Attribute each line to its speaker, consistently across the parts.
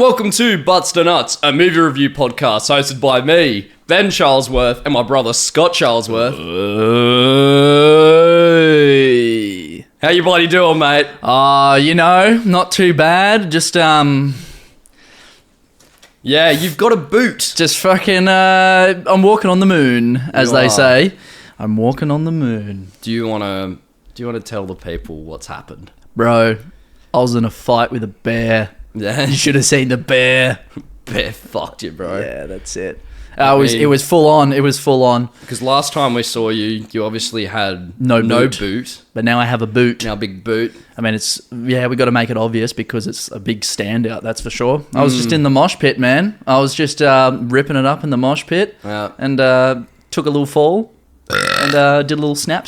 Speaker 1: welcome to Butts to Nuts, a movie review podcast hosted by me, Ben Charlesworth, and my brother Scott Charlesworth. How you bloody doing, mate?
Speaker 2: Not too bad. Just
Speaker 1: Yeah, you've got a boot.
Speaker 2: just fucking I'm walking on the moon, as
Speaker 1: You
Speaker 2: they
Speaker 1: are.
Speaker 2: say. I'm walking on the moon.
Speaker 1: Do you wanna tell the people what's happened?
Speaker 2: Bro, I was in a fight with a bear.
Speaker 1: Yeah,
Speaker 2: You should have seen the bear.
Speaker 1: bear fucked you, bro.
Speaker 2: Yeah, that's it.
Speaker 1: I mean-
Speaker 2: It was full on. It was full on.
Speaker 1: Because last time we saw you, you obviously had
Speaker 2: No boot.
Speaker 1: boot.
Speaker 2: But now I have a boot.
Speaker 1: Now big boot.
Speaker 2: I mean, we got to make it obvious because it's a big standout, that's for sure. I was just in the mosh pit, man. I was just ripping it up in the mosh pit
Speaker 1: Yeah.
Speaker 2: and took a little fall and did a little snap.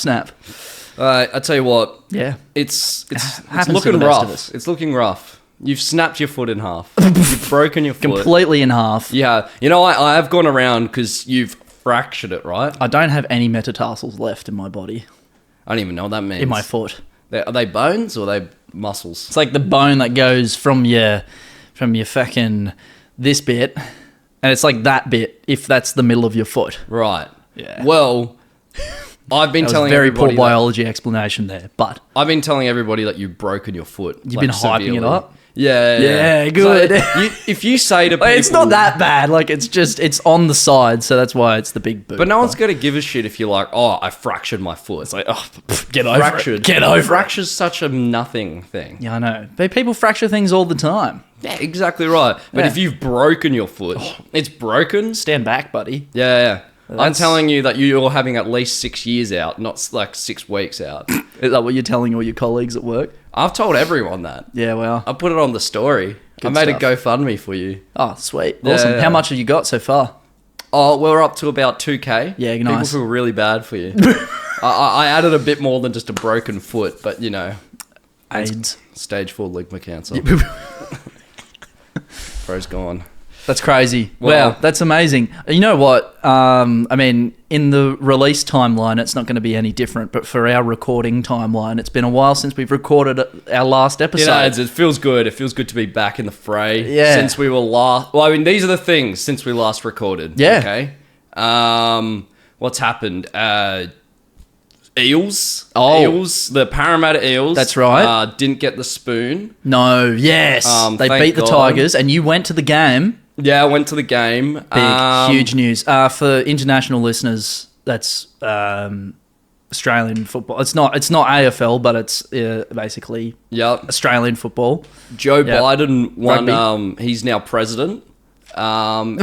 Speaker 1: I tell you what,
Speaker 2: Yeah.
Speaker 1: it's
Speaker 2: Happens to
Speaker 1: looking
Speaker 2: the best of
Speaker 1: rough.
Speaker 2: us.
Speaker 1: It's looking rough. You've snapped your foot in half. You've broken your foot.
Speaker 2: Completely in half.
Speaker 1: Yeah. You know, I have gone around because you've fractured it, right?
Speaker 2: I don't have any metatarsals left in my body,
Speaker 1: I don't even know what that means.
Speaker 2: in my foot.
Speaker 1: Are they bones or are they muscles?
Speaker 2: It's like the bone that goes from your fucking this bit, and it's like that bit if that's the middle of your foot.
Speaker 1: Right.
Speaker 2: Yeah.
Speaker 1: Well, I've been
Speaker 2: That was
Speaker 1: telling
Speaker 2: a very poor
Speaker 1: everybody that,
Speaker 2: biology explanation there, but
Speaker 1: I've been telling everybody that you've broken your foot.
Speaker 2: You've been hyping it
Speaker 1: severely.
Speaker 2: up?
Speaker 1: Yeah.
Speaker 2: Yeah, good.
Speaker 1: So, if you say to people,
Speaker 2: it's not that bad. Like it's on the side, so that's why it's the big boot.
Speaker 1: But no one's going to give a shit if you're like, oh, I fractured my foot. It's like, oh,
Speaker 2: get over
Speaker 1: fractured.
Speaker 2: it. Get over it.
Speaker 1: Fracture's such a nothing thing.
Speaker 2: Yeah, I know. But people fracture things all the time.
Speaker 1: Yeah, exactly right. But
Speaker 2: Yeah.
Speaker 1: if you've broken your foot, it's broken.
Speaker 2: Stand back, buddy.
Speaker 1: Yeah. I'm
Speaker 2: That's-
Speaker 1: telling you that you're having at least 6 years out, not like 6 weeks out.
Speaker 2: Is that what you're telling all your colleagues at work?
Speaker 1: I've told everyone that.
Speaker 2: Yeah, well.
Speaker 1: I put it on the story. I
Speaker 2: Good
Speaker 1: made
Speaker 2: stuff.
Speaker 1: a GoFundMe for you.
Speaker 2: Oh, sweet.
Speaker 1: Yeah,
Speaker 2: Awesome.
Speaker 1: yeah.
Speaker 2: How much have you got so far?
Speaker 1: Oh, we're up to about 2K.
Speaker 2: Yeah,
Speaker 1: People
Speaker 2: nice.
Speaker 1: feel really bad for you. I added a bit more than just a broken foot, but you know,
Speaker 2: AIDS.
Speaker 1: stage 4 ligma cancer. Bro's gone.
Speaker 2: That's crazy.
Speaker 1: Well-
Speaker 2: Wow, that's amazing. You know what? I mean, in the release timeline, it's not going to be any different. But for our recording timeline, it's been a while since we've recorded our last episode.
Speaker 1: You know, it feels good. It feels good to be back in the fray.
Speaker 2: Yeah.
Speaker 1: Since we were last... Well, I mean, these are the things since we last recorded.
Speaker 2: Yeah.
Speaker 1: Okay? What's happened? Eels.
Speaker 2: Oh.
Speaker 1: Eels. The Parramatta Eels.
Speaker 2: That's right.
Speaker 1: Didn't get the spoon.
Speaker 2: No, yes. They
Speaker 1: thank
Speaker 2: beat the
Speaker 1: God.
Speaker 2: Tigers, and you went to the game.
Speaker 1: Yeah, I went to the game.
Speaker 2: Big, huge news. For international listeners, that's Australian football. It's not AFL, but it's basically
Speaker 1: Yep.
Speaker 2: Australian football.
Speaker 1: Joe
Speaker 2: Yep.
Speaker 1: Biden won.
Speaker 2: Rugby.
Speaker 1: He's now president. And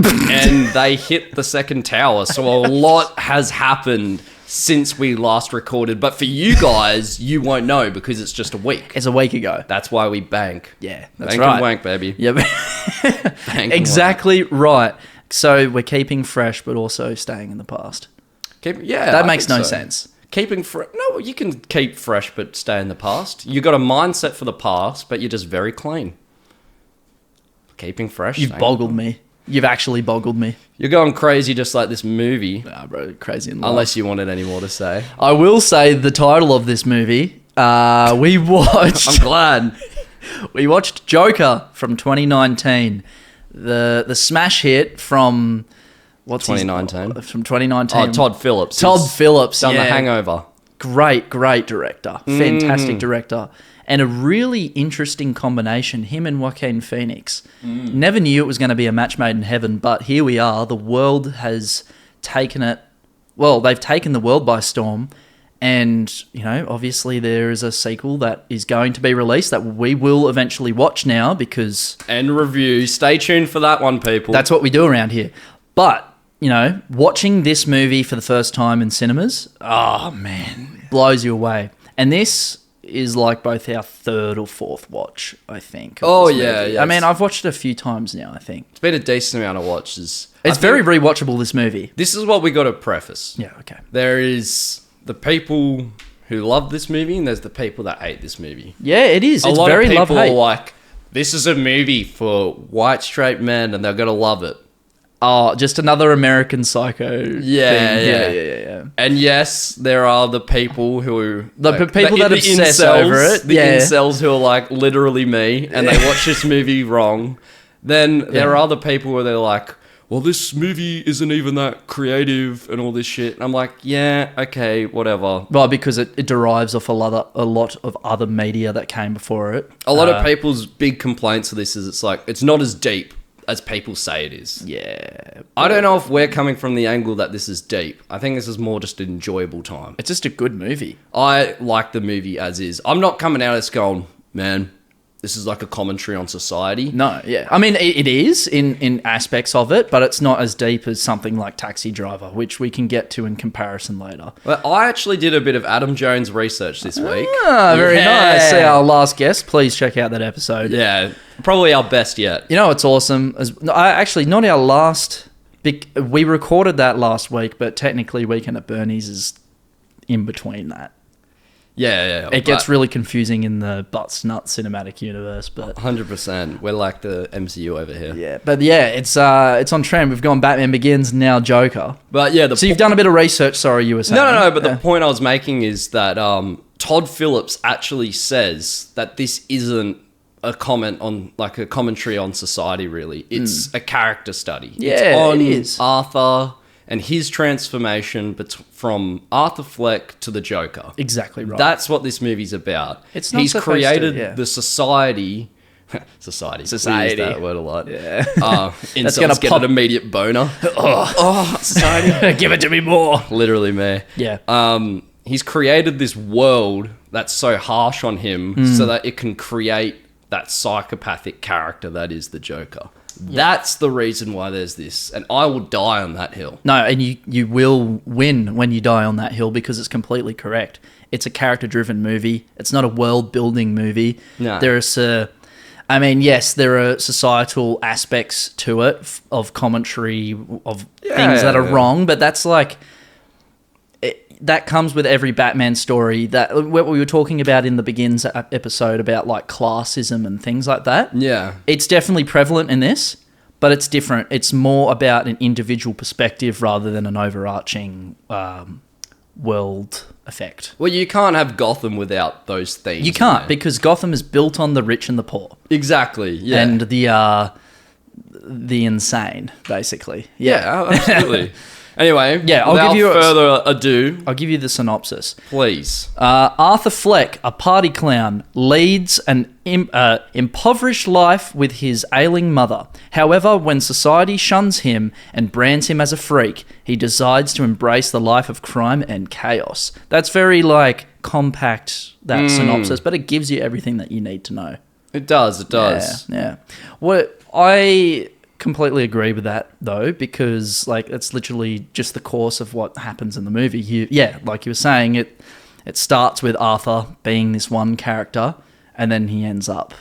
Speaker 1: they hit the second tower. So a lot has happened since we last recorded. But for you guys, you won't know because it's just a week.
Speaker 2: It's a week ago.
Speaker 1: That's why we bank.
Speaker 2: Yeah, that's
Speaker 1: Bank
Speaker 2: right.
Speaker 1: and wank, baby.
Speaker 2: Yeah,
Speaker 1: Bank and
Speaker 2: exactly right. So we're keeping fresh, but also staying in the past.
Speaker 1: That
Speaker 2: Makes no sense.
Speaker 1: Keeping fresh. No, you can keep fresh but stay in the past. You got a mindset for the past, but you're just very clean. Keeping fresh.
Speaker 2: You've
Speaker 1: staying-
Speaker 2: boggled me. You've actually boggled me.
Speaker 1: You're going crazy just like this movie.
Speaker 2: Nah, bro, crazy in love.
Speaker 1: Unless you wanted any more to say.
Speaker 2: I will say the title of this movie. We
Speaker 1: I'm
Speaker 2: watched.
Speaker 1: glad.
Speaker 2: We watched Joker from 2019, the smash hit from what's his-
Speaker 1: 2019?
Speaker 2: from 2019.
Speaker 1: Oh, Todd Phillips.
Speaker 2: Todd
Speaker 1: He's
Speaker 2: Phillips,
Speaker 1: done
Speaker 2: yeah.
Speaker 1: The Hangover.
Speaker 2: Great director, fantastic director, and a really interesting combination. Him and Joaquin Phoenix. Never knew it was going to be a match made in heaven, but here we are. The world has taken it. Well, they've taken the world by storm. And, you know, obviously there is a sequel that is going to be released that we will eventually watch now because
Speaker 1: And review. Stay tuned for that one, people.
Speaker 2: that's what we do around here. But, you know, watching this movie for the first time in cinemas, oh, man, blows you away. And this is like both our third or fourth watch, I think. of
Speaker 1: Oh,
Speaker 2: this
Speaker 1: yeah,
Speaker 2: movie.
Speaker 1: yeah.
Speaker 2: I mean, I've watched it a few times now, I think.
Speaker 1: It's been a decent amount of watches.
Speaker 2: It's very rewatchable, this movie.
Speaker 1: This is what we got to preface.
Speaker 2: Yeah, okay.
Speaker 1: There is the people who love this movie, and there's the people that hate this movie.
Speaker 2: Yeah, it is. It's
Speaker 1: a lot
Speaker 2: very
Speaker 1: of people are
Speaker 2: love-hate.
Speaker 1: like, this is a movie for white straight men, and they're gonna love it.
Speaker 2: Oh, just another American Psycho
Speaker 1: Yeah,
Speaker 2: thing.
Speaker 1: yeah.
Speaker 2: Yeah.
Speaker 1: And yes, there are the people who...
Speaker 2: People that obsess over it,
Speaker 1: The
Speaker 2: yeah.
Speaker 1: incels who are like literally me, and they watch this movie wrong. then there are other people where they're like, well, this movie isn't even that creative and all this shit. And I'm like, yeah, okay, whatever.
Speaker 2: Well, because it derives off a lot of other media that came before it.
Speaker 1: A lot of people's big complaints of this is it's like, it's not as deep as people say it is.
Speaker 2: Yeah.
Speaker 1: I don't know if we're coming from the angle that this is deep. I think this is more just an enjoyable time.
Speaker 2: It's just a good movie.
Speaker 1: I like the movie as is. I'm not coming out of this going, man, this is like a commentary on society.
Speaker 2: No, yeah. I mean, it is in aspects of it, but it's not as deep as something like Taxi Driver, which we can get to in comparison later.
Speaker 1: Well, I actually did a bit of Adam Jones research this week.
Speaker 2: Ah, very
Speaker 1: Yeah.
Speaker 2: nice. Our last guest, please check out that episode.
Speaker 1: Yeah, probably our best yet.
Speaker 2: You know what's awesome? Actually, not our last... We recorded that last week, but technically Weekend at Bernie's is in between that.
Speaker 1: Yeah.
Speaker 2: It gets really confusing in the Butts Nuts cinematic universe, but
Speaker 1: 100%. We're like the MCU over here.
Speaker 2: yeah, it's on trend. We've gone Batman Begins, now Joker.
Speaker 1: But yeah,
Speaker 2: So you've done a bit of research. Sorry, you were saying.
Speaker 1: No. But the point I was making is that Todd Phillips actually says that this isn't a comment on, like, a commentary on society. Really, it's a character study.
Speaker 2: Yeah,
Speaker 1: it's on
Speaker 2: it is.
Speaker 1: Arthur and his transformation from Arthur Fleck to the Joker.
Speaker 2: Exactly right.
Speaker 1: That's what this movie's about.
Speaker 2: It's not
Speaker 1: He's
Speaker 2: supposed
Speaker 1: created
Speaker 2: to, yeah.
Speaker 1: the society. Society. We use that word a lot.
Speaker 2: Yeah.
Speaker 1: That's
Speaker 2: gonna
Speaker 1: get
Speaker 2: pop-
Speaker 1: an immediate boner.
Speaker 2: Society, give it to me more.
Speaker 1: Literally, me.
Speaker 2: Yeah.
Speaker 1: He's created this world that's so harsh on him so that it can create that psychopathic character that is the Joker. That's the reason why there's this. And I will die on that hill.
Speaker 2: No, and you will win when you die on that hill because it's completely correct. It's a character-driven movie. It's not a world-building movie.
Speaker 1: No.
Speaker 2: Yes, there are societal aspects to it of commentary of things that are wrong, but that's like... That comes with every Batman story. That what we were talking about in the Begins episode about like classism and things like that.
Speaker 1: Yeah.
Speaker 2: It's definitely prevalent in this, but it's different. It's more about an individual perspective rather than an overarching world effect.
Speaker 1: Well, you can't have Gotham without those themes.
Speaker 2: You can't, because Gotham is built on the rich and the poor.
Speaker 1: Exactly, yeah.
Speaker 2: And the insane, basically.
Speaker 1: Yeah, absolutely. Anyway,
Speaker 2: Yeah, I'll
Speaker 1: without
Speaker 2: give you
Speaker 1: further ado,
Speaker 2: I'll give you the synopsis.
Speaker 1: please.
Speaker 2: Arthur Fleck, a party clown, leads an impoverished life with his ailing mother. However, when society shuns him and brands him as a freak, he decides to embrace the life of crime and chaos. That's very, like, compact, that synopsis, but it gives you everything that you need to know.
Speaker 1: It does.
Speaker 2: Yeah. What I completely agree with that though, because like it's literally just the course of what happens in the movie. Like you were saying, it starts with Arthur being this one character, and then he ends up.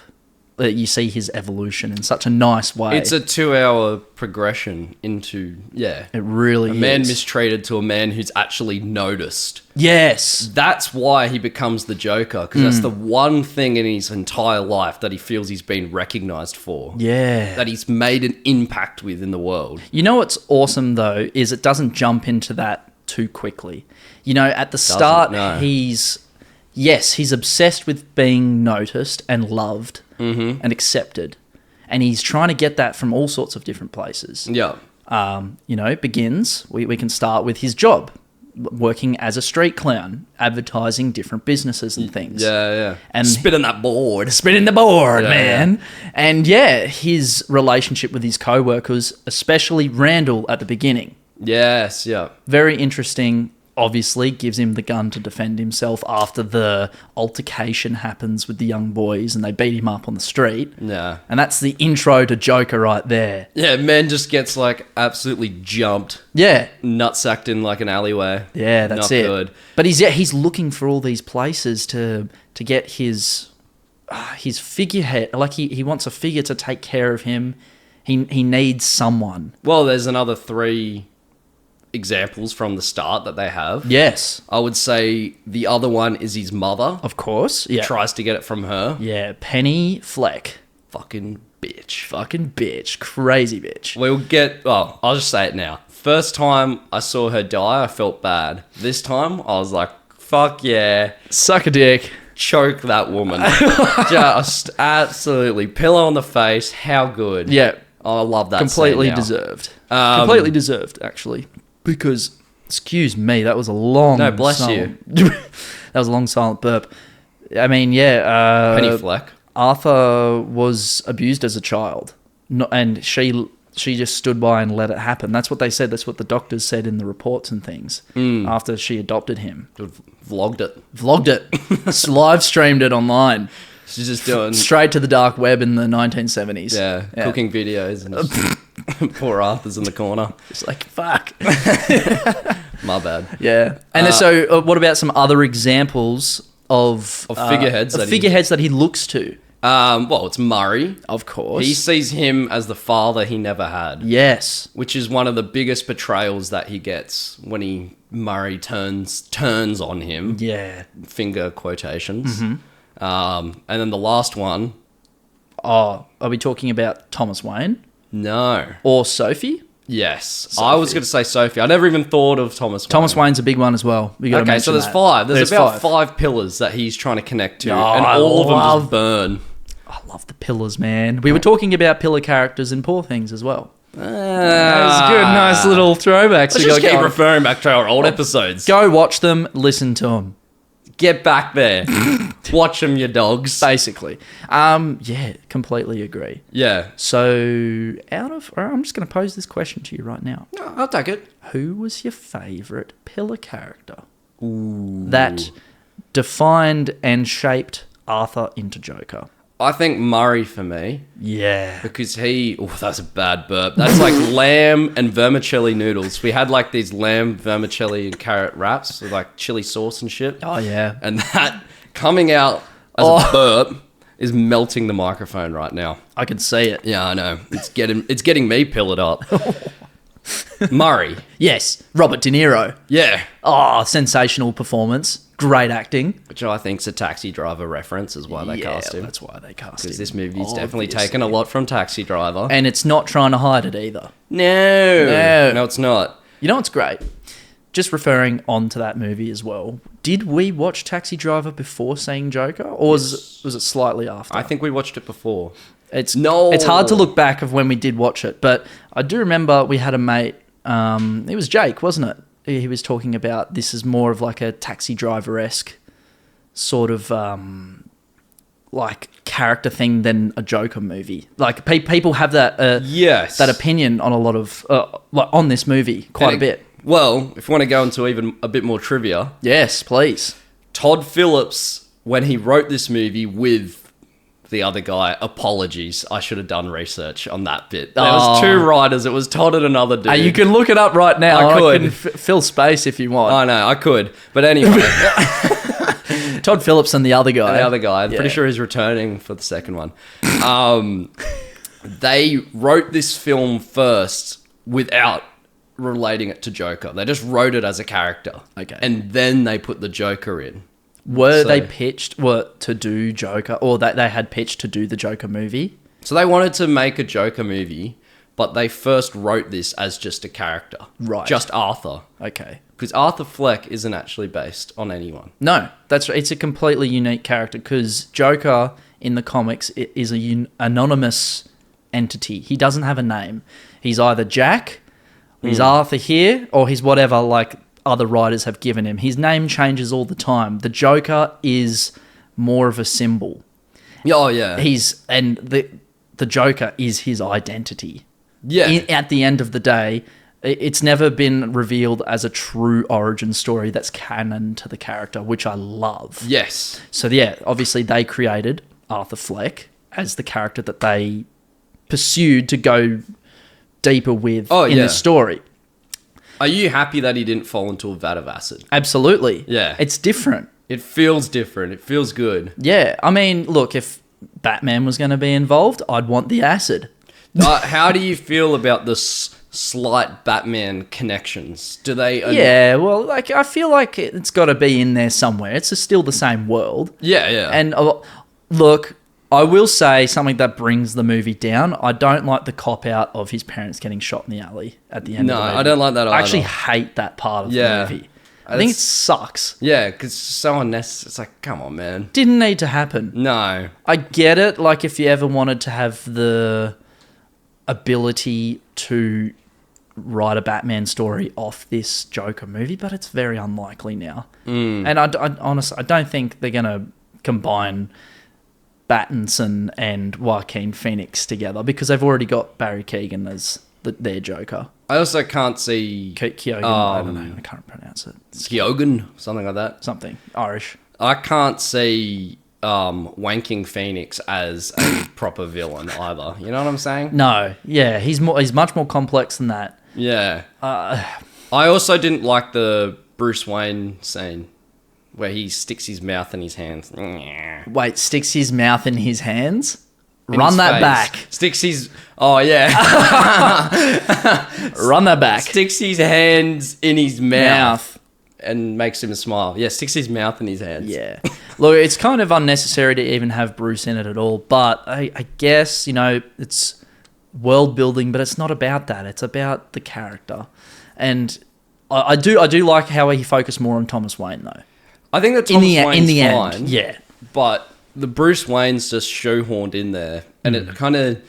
Speaker 2: You see his evolution in such a nice way.
Speaker 1: It's a 2-hour progression into,
Speaker 2: It really
Speaker 1: a
Speaker 2: is.
Speaker 1: man mistreated to a man who's actually noticed.
Speaker 2: Yes.
Speaker 1: That's why he becomes the Joker, because that's the one thing in his entire life that he feels he's been recognized for.
Speaker 2: Yeah.
Speaker 1: That he's made an impact with in the world.
Speaker 2: You know what's awesome though is it doesn't jump into that too quickly. You know, at the start
Speaker 1: no.
Speaker 2: he's obsessed with being noticed and loved and accepted, and he's trying to get that from all sorts of different places.
Speaker 1: Yeah.
Speaker 2: Begins. We can start with his job, working as a street clown, advertising different businesses and things.
Speaker 1: Yeah.
Speaker 2: And
Speaker 1: spinning that board.
Speaker 2: spinning the board,
Speaker 1: Yeah,
Speaker 2: man. And his relationship with his co-workers, especially Randall at the beginning.
Speaker 1: Yes, yeah.
Speaker 2: Very interesting. Obviously gives him the gun to defend himself after the altercation happens with the young boys and they beat him up on the street.
Speaker 1: Yeah.
Speaker 2: And that's the intro to Joker right there.
Speaker 1: Yeah, man just gets like absolutely jumped,
Speaker 2: Yeah.
Speaker 1: nutsacked in like an alleyway.
Speaker 2: Yeah, that's
Speaker 1: Not
Speaker 2: it.
Speaker 1: good.
Speaker 2: But he's looking for all these places to get his figurehead. Like he wants a figure to take care of him. He needs someone.
Speaker 1: Well, there's another 3 examples from the start that they have.
Speaker 2: Yes.
Speaker 1: I would say the other one is his mother.
Speaker 2: Of course. Yeah.
Speaker 1: Tries to get it from her.
Speaker 2: Yeah. Penny Fleck.
Speaker 1: Fucking bitch.
Speaker 2: Fucking bitch. Crazy bitch.
Speaker 1: I'll just say it now. First time I saw her die, I felt bad. This time, I was like, fuck yeah.
Speaker 2: Suck a dick.
Speaker 1: choke that woman. Just absolutely. Pillow on the face. How good.
Speaker 2: Yeah.
Speaker 1: Oh, I love that.
Speaker 2: Completely
Speaker 1: scene now.
Speaker 2: deserved. Completely deserved, actually. Because, excuse me, that was a long...
Speaker 1: No, bless
Speaker 2: silent, that was a long silent burp. I mean, yeah.
Speaker 1: Penny Fleck.
Speaker 2: Arthur was abused as a child. And she just stood by and let it happen. That's what they said. That's what the doctors said in the reports and things after she adopted him.
Speaker 1: Vlogged it.
Speaker 2: Vlogged it. Live streamed it online.
Speaker 1: She's just doing...
Speaker 2: Straight to the dark web in the 1970s.
Speaker 1: Yeah, cooking videos. And poor Arthur's in the corner.
Speaker 2: It's like, fuck.
Speaker 1: My bad.
Speaker 2: Yeah. And so what about some other examples of
Speaker 1: figureheads
Speaker 2: that he looks to?
Speaker 1: Well, it's Murray.
Speaker 2: Of course.
Speaker 1: He sees him as the father he never had.
Speaker 2: Yes.
Speaker 1: Which is one of the biggest betrayals that he gets when Murray turns on him.
Speaker 2: Yeah.
Speaker 1: Finger quotations. And then the last one.
Speaker 2: Oh, are we talking about Thomas Wayne?
Speaker 1: No.
Speaker 2: Or Sophie?
Speaker 1: Yes.
Speaker 2: Sophie.
Speaker 1: I was going to say Sophie. I never even thought of Thomas Wayne.
Speaker 2: Thomas Wayne's a big one as well.
Speaker 1: Okay, so there's five. There's about five pillars that he's trying to connect to. And all of them just burn.
Speaker 2: I love the pillars, man. We were talking about pillar characters in Poor Things as well. That was good. Nice little throwbacks.
Speaker 1: Let's just keep referring back to our old episodes.
Speaker 2: Go watch them. Listen to them.
Speaker 1: Get back there. Watch them, you dogs.
Speaker 2: Basically. Yeah, completely agree.
Speaker 1: Yeah.
Speaker 2: So, I'm just going to pose this question to you right now.
Speaker 1: I'll take it.
Speaker 2: Who was your favourite pillar character that defined and shaped Arthur into Joker?
Speaker 1: I think Murray for me.
Speaker 2: Yeah.
Speaker 1: Because that's a bad burp. That's like lamb and vermicelli noodles. We had like these lamb, vermicelli and carrot wraps with like chili sauce and shit.
Speaker 2: Oh, yeah.
Speaker 1: And that coming out as a burp is melting the microphone right now.
Speaker 2: I can see it.
Speaker 1: Yeah, I know. It's getting me pillared up. Murray.
Speaker 2: Yes. Robert De Niro.
Speaker 1: Yeah.
Speaker 2: Oh, sensational performance. Great acting.
Speaker 1: Which I think's a Taxi Driver reference is why they cast him.
Speaker 2: That's why they cast him.
Speaker 1: Because this movie's definitely taken a lot from Taxi Driver.
Speaker 2: And it's not trying to hide it either.
Speaker 1: No, it's not.
Speaker 2: You know what's great? Just referring on to that movie as well. Did we watch Taxi Driver before seeing Joker? Or was it slightly after?
Speaker 1: I think we watched it before.
Speaker 2: It's hard to look back of when we did watch it. But I do remember we had a mate. It was Jake, wasn't it? He was talking about this is more of like a Taxi Driver-esque sort of like character thing than a Joker movie. Like people have that that opinion on a lot of like on this movie quite a bit.
Speaker 1: Well, if you want to go into even a bit more trivia,
Speaker 2: yes, please.
Speaker 1: Todd Phillips, when he wrote this movie with the other guy, apologies, I should have done research on that bit. There was two writers. It was Todd and another dude.
Speaker 2: You can look it up right now.
Speaker 1: I could.
Speaker 2: I can fill space if you want.
Speaker 1: I know, I could. But anyway.
Speaker 2: Todd Phillips and the other guy.
Speaker 1: I'm pretty sure he's returning for the second one. They wrote this film first without relating it to Joker. They just wrote it as a character.
Speaker 2: Okay.
Speaker 1: And then they put the Joker in.
Speaker 2: Were they pitched to do Joker, or they had pitched to do the Joker movie?
Speaker 1: So they wanted to make a Joker movie, but they first wrote this as just a character.
Speaker 2: Right.
Speaker 1: Just Arthur.
Speaker 2: Okay.
Speaker 1: Because Arthur Fleck isn't actually based on anyone.
Speaker 2: No, it's a completely unique character because Joker in the comics is an anonymous entity. He doesn't have a name. He's either Jack, he's Arthur here, or he's whatever like other writers have given him. His name changes all the time. The Joker is more of a symbol.
Speaker 1: Oh yeah.
Speaker 2: The Joker is his identity.
Speaker 1: Yeah.
Speaker 2: At the end of the day, it's never been revealed as a true origin story that's canon to the character, which I love.
Speaker 1: Yes.
Speaker 2: So yeah, obviously they created Arthur Fleck as the character that they pursued to go deeper with in this story.
Speaker 1: Are you happy that he didn't fall into a vat of acid?
Speaker 2: Absolutely.
Speaker 1: Yeah.
Speaker 2: It's different.
Speaker 1: It feels different. It feels good.
Speaker 2: Yeah. I mean, look, if Batman was going to be involved, I'd want the acid.
Speaker 1: How do you feel about the slight Batman connections? Do they...
Speaker 2: Yeah, well, like I feel like it's got to be in there somewhere. It's still the same world.
Speaker 1: Yeah, yeah.
Speaker 2: And look, I will say something that brings the movie down. I don't like the cop-out of his parents getting shot in the alley at the end of the movie.
Speaker 1: No, I don't like that either.
Speaker 2: I actually hate that part of the movie. I think it sucks.
Speaker 1: Yeah, because so unnecessary. It's like, come on, man.
Speaker 2: Didn't need to happen.
Speaker 1: No.
Speaker 2: I get it. Like, if you ever wanted to have the ability to write a Batman story off this Joker movie, but it's very unlikely now. And I honestly, I don't think they're going to combine Pattinson and Joaquin Phoenix together because they've already got Barry Keoghan as their Joker.
Speaker 1: I also can't see
Speaker 2: Keoghan, I don't know, I can't pronounce it.
Speaker 1: Keoghan, something like that.
Speaker 2: Something Irish.
Speaker 1: I can't see Wanking Phoenix as a proper villain either. You know what I'm saying?
Speaker 2: No, yeah, he's much more complex than that.
Speaker 1: Yeah. I also didn't like the Bruce Wayne scene where he sticks his mouth in his hands.
Speaker 2: Wait, sticks his mouth in his hands?
Speaker 1: In
Speaker 2: Run
Speaker 1: his
Speaker 2: that
Speaker 1: face.
Speaker 2: back.
Speaker 1: Sticks his... Oh, yeah.
Speaker 2: Run that back.
Speaker 1: Sticks his hands in his mouth and makes him smile. Yeah, sticks his mouth in his hands.
Speaker 2: Yeah. Look, it's kind of unnecessary to even have Bruce in it at all, but I guess, you know, it's world building, but it's not about that. It's about the character. And I do like how he focused more on Thomas Wayne, though.
Speaker 1: I think that Thomas Wayne's
Speaker 2: in the
Speaker 1: fine.
Speaker 2: end, yeah.
Speaker 1: But the Bruce Wayne's just shoehorned in there. And it kind of...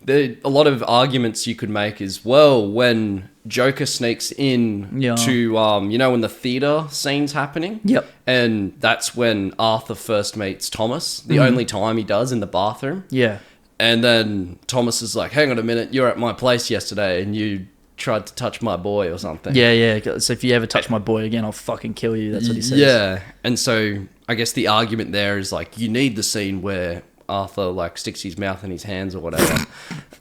Speaker 1: A lot of arguments you could make is, well, when Joker sneaks in to, you know, when the theater scene's happening.
Speaker 2: Yep.
Speaker 1: And that's when Arthur first meets Thomas. The only time he does in the bathroom.
Speaker 2: Yeah.
Speaker 1: And then Thomas is like, hang on a minute, you're at my place yesterday and you tried to touch my boy or something.
Speaker 2: Yeah. So if you ever touch my boy again, I'll fucking kill you. That's what he says.
Speaker 1: Yeah. And so I guess the argument there is like, you need the scene where Arthur like sticks his mouth in his hands or whatever.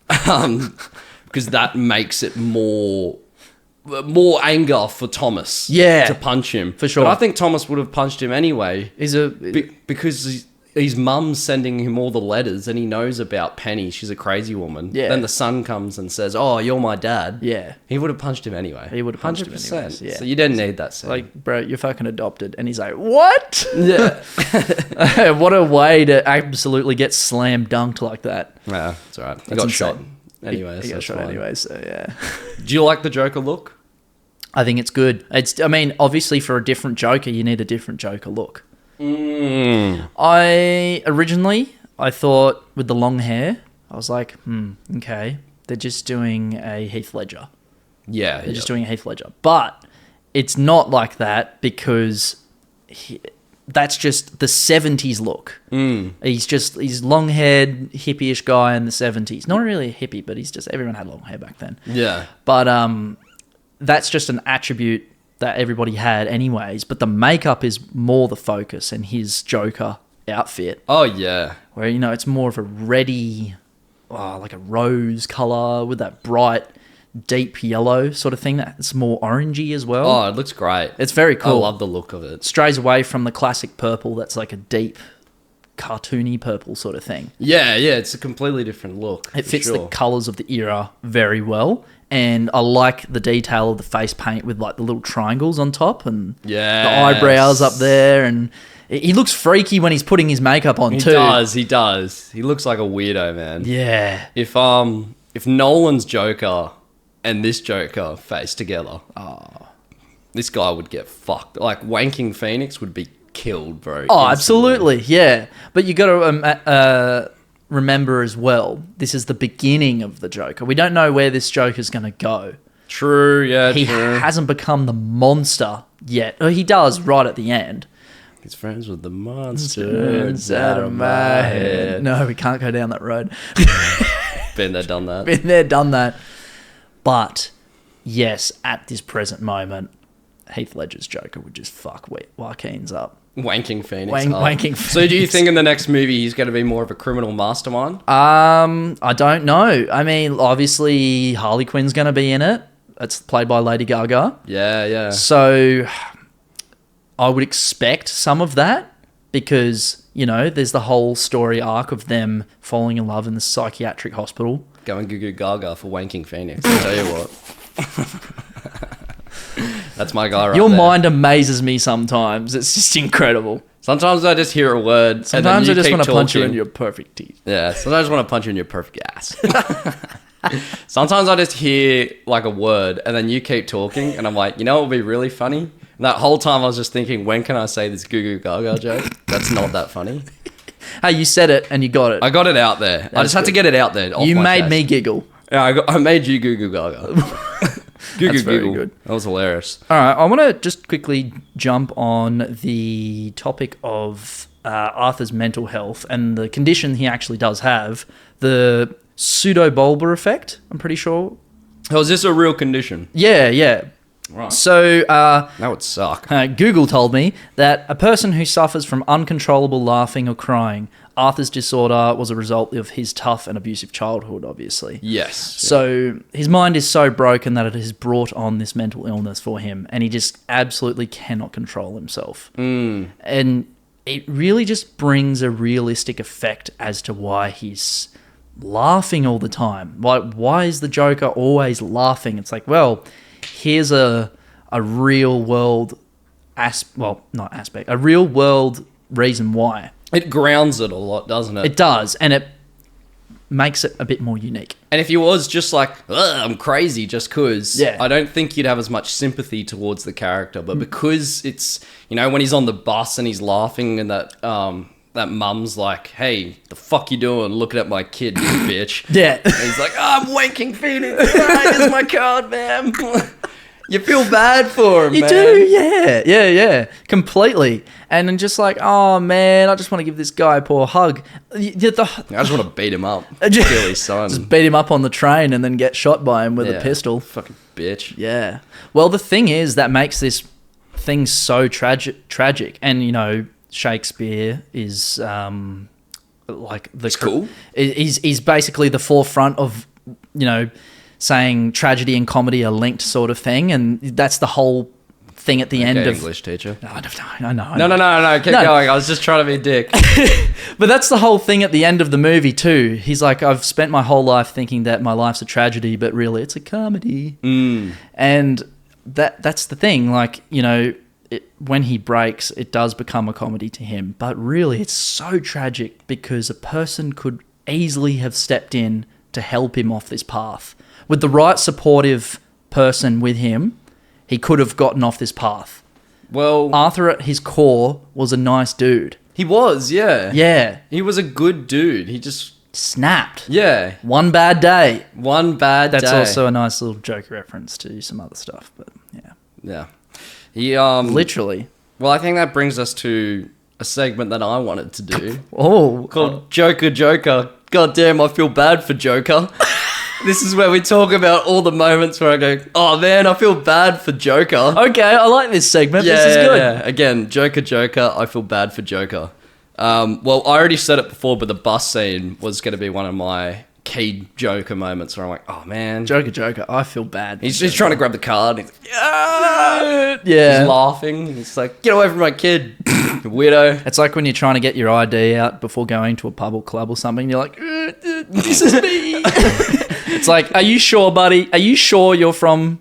Speaker 1: Because that makes it more anger for Thomas.
Speaker 2: Yeah.
Speaker 1: To punch him.
Speaker 2: For sure.
Speaker 1: But I think Thomas would have punched him anyway.
Speaker 2: Because
Speaker 1: his mum's sending him all the letters and he knows about Penny. She's a crazy woman.
Speaker 2: Yeah.
Speaker 1: Then the son comes and says, oh, you're my dad.
Speaker 2: Yeah.
Speaker 1: He would have punched him anyway.
Speaker 2: He would have punched him anyways, yeah.
Speaker 1: So you didn't need that scene.
Speaker 2: like, bro, you're fucking adopted. And he's like, what?
Speaker 1: Yeah.
Speaker 2: What a way to absolutely get slam dunked like that.
Speaker 1: Yeah, it's all right. He
Speaker 2: That's
Speaker 1: got shot
Speaker 2: insane.
Speaker 1: anyways.
Speaker 2: He got
Speaker 1: that's
Speaker 2: shot
Speaker 1: fine.
Speaker 2: anyway, so yeah.
Speaker 1: Do you like the Joker look?
Speaker 2: I think it's good. I mean, obviously for a different Joker, you need a different Joker look. I thought with the long hair, I was like, okay, they're just doing a Heath Ledger.
Speaker 1: Yeah.
Speaker 2: They're just doing a Heath Ledger. But it's not like that because that's just the 70s look. He's long-haired, hippie-ish guy in the 70s. Not really a hippie, but everyone had long hair back then.
Speaker 1: Yeah.
Speaker 2: But that's just an attribute that everybody had anyways. But the makeup is more the focus and his Joker outfit.
Speaker 1: Oh, yeah.
Speaker 2: Where, you know, it's more of a reddy, like a rose colour with that bright, deep yellow sort of thing. That's more orangey as well.
Speaker 1: Oh, it looks great.
Speaker 2: It's very cool.
Speaker 1: I love the look of it.
Speaker 2: Strays away from the classic purple that's like a deep, cartoony purple sort of thing.
Speaker 1: Yeah, it's a completely different look.
Speaker 2: It fits the colours of the era very well. And I like the detail of the face paint with like the little triangles on top and the eyebrows up there. And he looks freaky when he's putting his makeup on too.
Speaker 1: He does. He looks like a weirdo, man.
Speaker 2: Yeah.
Speaker 1: If Nolan's Joker and this Joker face together, this guy would get fucked. Like, Wanking Phoenix would be killed, bro.
Speaker 2: Oh, absolutely. Yeah. But you got to remember as well, this is the beginning of the Joker. We don't know where this Joker's going to go.
Speaker 1: True, yeah,
Speaker 2: He hasn't become the monster yet. Or he does right at the end.
Speaker 1: He's friends with the monsters out of my head.
Speaker 2: No, we can't go down that road.
Speaker 1: Been there, done that.
Speaker 2: Been there, done that. But, yes, at this present moment, Heath Ledger's Joker would just fuck Joaquin's up.
Speaker 1: Wanking Phoenix.
Speaker 2: Wanking
Speaker 1: So do you think in the next movie he's going to be more of a criminal mastermind?
Speaker 2: I don't know. I mean, obviously Harley Quinn's going to be in it. It's played by Lady Gaga.
Speaker 1: Yeah.
Speaker 2: So I would expect some of that because, you know, there's the whole story arc of them falling in love in the psychiatric hospital.
Speaker 1: Going goo goo gaga for Wanking Phoenix. I'll tell you what. That's my guy right
Speaker 2: Your
Speaker 1: there.
Speaker 2: mind amazes me sometimes. It's just incredible.
Speaker 1: Sometimes I just hear a word.
Speaker 2: Sometimes I just want to punch you in
Speaker 1: talking.
Speaker 2: your perfect teeth.
Speaker 1: Yeah, sometimes I just want to punch you in your perfect ass. Sometimes I just hear like a word and then you keep talking and I'm like, you know what would be really funny? That whole time I was just thinking, when can I say this Goo Goo Gaga joke? That's not that funny.
Speaker 2: Hey, you said it and you got it.
Speaker 1: I got it out there. I just had to get it out there.
Speaker 2: You made me giggle.
Speaker 1: Yeah, I made you Goo Goo Gaga.
Speaker 2: That's very good.
Speaker 1: That was hilarious.
Speaker 2: All right, I want to just quickly jump on the topic of Arthur's mental health and the condition he actually does have, the pseudobulbar effect, I'm pretty sure.
Speaker 1: Oh, is this a real condition?
Speaker 2: Yeah.
Speaker 1: Right.
Speaker 2: So,
Speaker 1: That would suck.
Speaker 2: Google told me that a person who suffers from uncontrollable laughing or crying, Arthur's disorder was a result of his tough and abusive childhood, obviously.
Speaker 1: Yes.
Speaker 2: So his mind is so broken that it has brought on this mental illness for him, and he just absolutely cannot control himself. And it really just brings a realistic effect as to why he's laughing all the time. Why is the Joker always laughing? It's like, well, here's a real world a real world reason why.
Speaker 1: It grounds it a lot, doesn't it?
Speaker 2: It does, and it makes it a bit more unique.
Speaker 1: And if he was just like, I'm crazy just because,
Speaker 2: Yeah.
Speaker 1: I don't think you'd have as much sympathy towards the character. But because it's, when he's on the bus and he's laughing and that mum's like, hey, the fuck you doing looking at my kid, you bitch.
Speaker 2: Yeah.
Speaker 1: And he's like, I'm wanking Phoenix. Here's my card, ma'am. You feel bad for him,
Speaker 2: You
Speaker 1: man.
Speaker 2: do, yeah, completely. And then just like, oh man, I just want to give this guy a poor hug.
Speaker 1: I just want to beat him up. Kill his son.
Speaker 2: Just beat him up on the train and then get shot by him with a pistol.
Speaker 1: Fucking bitch.
Speaker 2: Yeah. Well, the thing is that makes this thing so tragic. And, Shakespeare is like the...
Speaker 1: It's cool.
Speaker 2: He's basically the forefront of, saying tragedy and comedy are linked sort of thing. And that's the whole thing at the end of...
Speaker 1: English teacher.
Speaker 2: I know.
Speaker 1: No. Keep going. I was just trying to be a dick.
Speaker 2: But that's the whole thing at the end of the movie too. He's like, I've spent my whole life thinking that my life's a tragedy, but really it's a comedy. And that's the thing. Like, when he breaks, it does become a comedy to him. But really, it's so tragic because a person could easily have stepped in to help him off this path. With the right supportive person with him, he could have gotten off this path.
Speaker 1: Well,
Speaker 2: Arthur at his core was a nice dude.
Speaker 1: he was, yeah.
Speaker 2: Yeah.
Speaker 1: He was a good dude. He just,
Speaker 2: Snapped.
Speaker 1: yeah.
Speaker 2: One bad day.
Speaker 1: One bad
Speaker 2: That's
Speaker 1: day.
Speaker 2: also a nice little Joker reference to some other stuff, but yeah.
Speaker 1: Yeah. He,
Speaker 2: Literally.
Speaker 1: well, I think that brings us to a segment that I wanted to do
Speaker 2: Oh.
Speaker 1: called Joker. God damn, I feel bad for Joker. This is where we talk about all the moments where I go, oh man, I feel bad for Joker.
Speaker 2: Okay, I like this segment. This is good.
Speaker 1: Yeah. Again, Joker, I feel bad for Joker. Well, I already said it before, but the bus scene was going to be one of my key Joker moments where I'm like, oh man.
Speaker 2: Joker, I feel bad.
Speaker 1: He's trying to grab the card. He's like, yeah.
Speaker 2: Yeah.
Speaker 1: He's laughing. He's like, get away from my kid, you weirdo.
Speaker 2: It's like when you're trying to get your ID out before going to a pub or club or something. You're like, this is me. It's like, are you sure, buddy? Are you sure you're from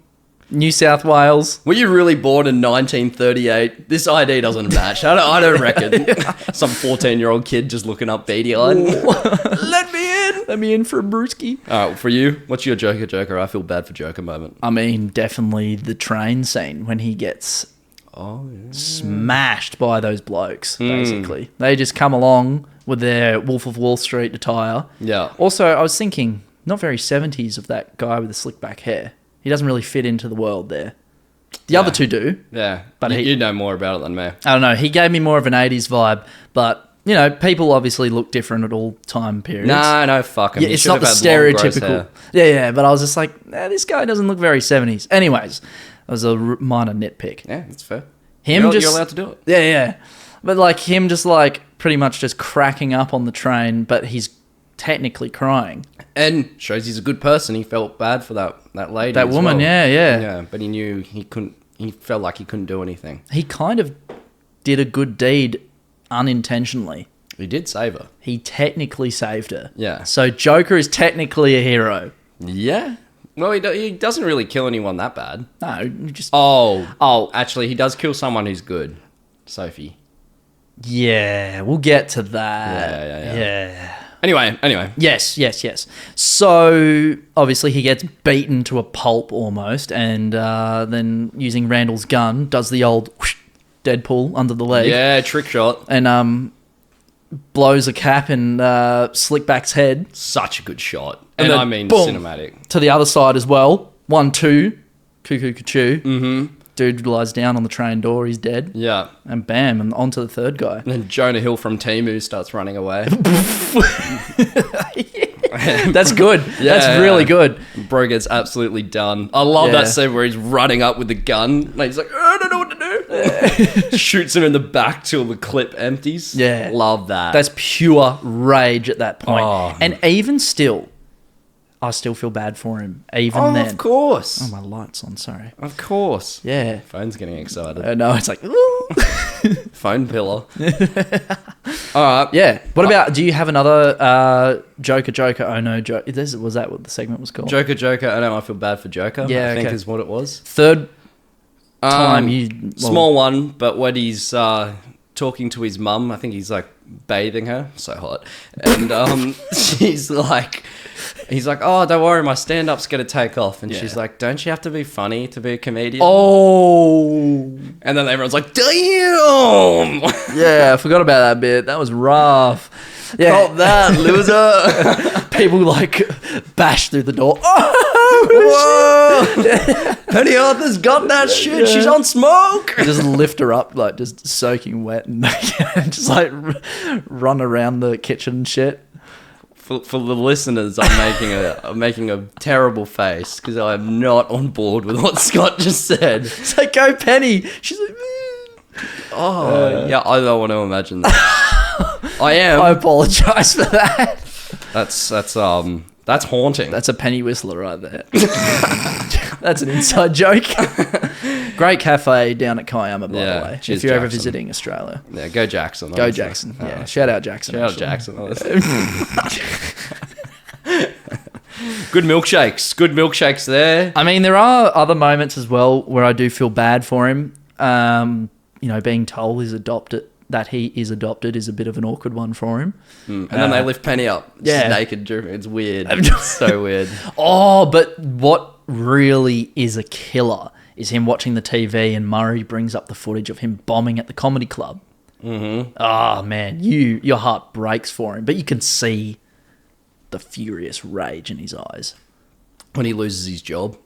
Speaker 2: New South Wales?
Speaker 1: Were you really born in 1938? This ID doesn't match. I don't reckon. Some 14-year-old kid just looking up beady-eyed. Let me in.
Speaker 2: Let me in for a brewski.
Speaker 1: All right, for you, what's your Joker? I feel bad for Joker moment.
Speaker 2: I mean, definitely the train scene when he gets smashed by those blokes, basically. They just come along with their Wolf of Wall Street attire.
Speaker 1: Yeah.
Speaker 2: Also, I was thinking, not very 70s of that guy with the slick back hair. He doesn't really fit into the world there. The other two do.
Speaker 1: Yeah,
Speaker 2: But
Speaker 1: but
Speaker 2: he-
Speaker 1: you know more about it than me.
Speaker 2: I don't know. He gave me more of an 80s vibe, but, people obviously look different at all time periods.
Speaker 1: No, fuck him.
Speaker 2: Yeah,
Speaker 1: He
Speaker 2: it's
Speaker 1: should
Speaker 2: not the
Speaker 1: have had long, gross
Speaker 2: stereotypical.
Speaker 1: hair.
Speaker 2: Yeah, but I was just like, this guy doesn't look very 70s. Anyways, it was a minor nitpick.
Speaker 1: Yeah, that's fair.
Speaker 2: Him
Speaker 1: You're
Speaker 2: just
Speaker 1: allowed to do it.
Speaker 2: Yeah. But like him just like pretty much just cracking up on the train, but he's technically crying.
Speaker 1: And shows he's a good person. He felt bad for that lady.
Speaker 2: That
Speaker 1: as
Speaker 2: woman,
Speaker 1: well.
Speaker 2: yeah.
Speaker 1: Yeah, but he knew he couldn't. He felt like he couldn't do anything.
Speaker 2: He kind of did a good deed unintentionally.
Speaker 1: He did save her.
Speaker 2: He technically saved her.
Speaker 1: Yeah.
Speaker 2: So Joker is technically a hero.
Speaker 1: Yeah. Well, he doesn't really kill anyone that bad.
Speaker 2: No, you just
Speaker 1: Oh, actually, he does kill someone who's good. Sophie.
Speaker 2: yeah, we'll get to that.
Speaker 1: Yeah. Anyway.
Speaker 2: Yes. So obviously he gets beaten to a pulp almost, and then using Randall's gun, does the old whoosh, Deadpool under the leg.
Speaker 1: Yeah, trick shot.
Speaker 2: And blows a cap in Slickback's head
Speaker 1: Such a good shot.
Speaker 2: And
Speaker 1: And
Speaker 2: then
Speaker 1: I mean,
Speaker 2: boom.
Speaker 1: cinematic.
Speaker 2: to the other side as well. 1-2, cuckoo cachoo. Mm-hmm. Dude lies down on the train door. He's dead.
Speaker 1: Yeah.
Speaker 2: And bam, and on to the third guy.
Speaker 1: And then Jonah Hill from Timu starts running away.
Speaker 2: That's good. That's really good.
Speaker 1: Bro gets absolutely done. I love
Speaker 2: Yeah.
Speaker 1: that scene where he's running up with the gun. And he's like, I don't know what to do. Shoots him in the back till the clip empties.
Speaker 2: Yeah.
Speaker 1: Love that.
Speaker 2: That's pure rage at that point.
Speaker 1: Oh.
Speaker 2: And even still, I still feel bad for him. Even then.
Speaker 1: Of course.
Speaker 2: Oh, my light's on, sorry.
Speaker 1: Of course.
Speaker 2: Yeah.
Speaker 1: Phone's getting excited.
Speaker 2: No, it's like, ooh.
Speaker 1: Phone pillar. All right.
Speaker 2: Yeah. What about, do you have another Joker, oh no, Joker? Was that what the segment was called?
Speaker 1: Joker. I know I feel bad for Joker.
Speaker 2: Yeah,
Speaker 1: I think
Speaker 2: okay.
Speaker 1: is what it was.
Speaker 2: Third time you...
Speaker 1: Small one, but when he's talking to his mum, I think he's like bathing her. So hot. And he's like, oh, don't worry, my stand-up's going to take off. And
Speaker 2: Yeah.
Speaker 1: she's like, don't you have to be funny to be a comedian?
Speaker 2: Oh.
Speaker 1: And then everyone's like, damn!
Speaker 2: Yeah, I forgot about that bit. That was rough. Yeah.
Speaker 1: Got that, loser!
Speaker 2: People like bash through the door.
Speaker 1: Whoa! Penny Arthur's got that shit. She's on smoke!
Speaker 2: Just lift her up, like just soaking wet, and just like run around the kitchen and shit.
Speaker 1: For the listeners, I'm making a terrible face because I am not on board with what Scott just said.
Speaker 2: It's like, go Penny. She's like,
Speaker 1: Yeah, I don't want to imagine that. I am.
Speaker 2: I apologize for that.
Speaker 1: That's haunting.
Speaker 2: That's a Penny Whistler right there. That's an inside joke. Great cafe down at Kiama, by
Speaker 1: Yeah,
Speaker 2: the way.
Speaker 1: cheers,
Speaker 2: If you're ever
Speaker 1: Jackson.
Speaker 2: visiting Australia,
Speaker 1: Yeah, go Jackson.
Speaker 2: go Jackson. Yeah, shout out Jackson.
Speaker 1: Shout out
Speaker 2: actually.
Speaker 1: Jackson. Good milkshakes there.
Speaker 2: I mean, there are other moments as well where I do feel bad for him. Being told he is adopted is a bit of an awkward one for him.
Speaker 1: And then they lift Penny up.
Speaker 2: yeah.
Speaker 1: She's naked. It's weird. It's so weird.
Speaker 2: Oh, but what really is a killer is him watching the TV and Murray brings up the footage of him bombing at the comedy club. Mm-hmm. Oh, man, your heart breaks for him, but you can see the furious rage in his eyes.
Speaker 1: When he loses his job.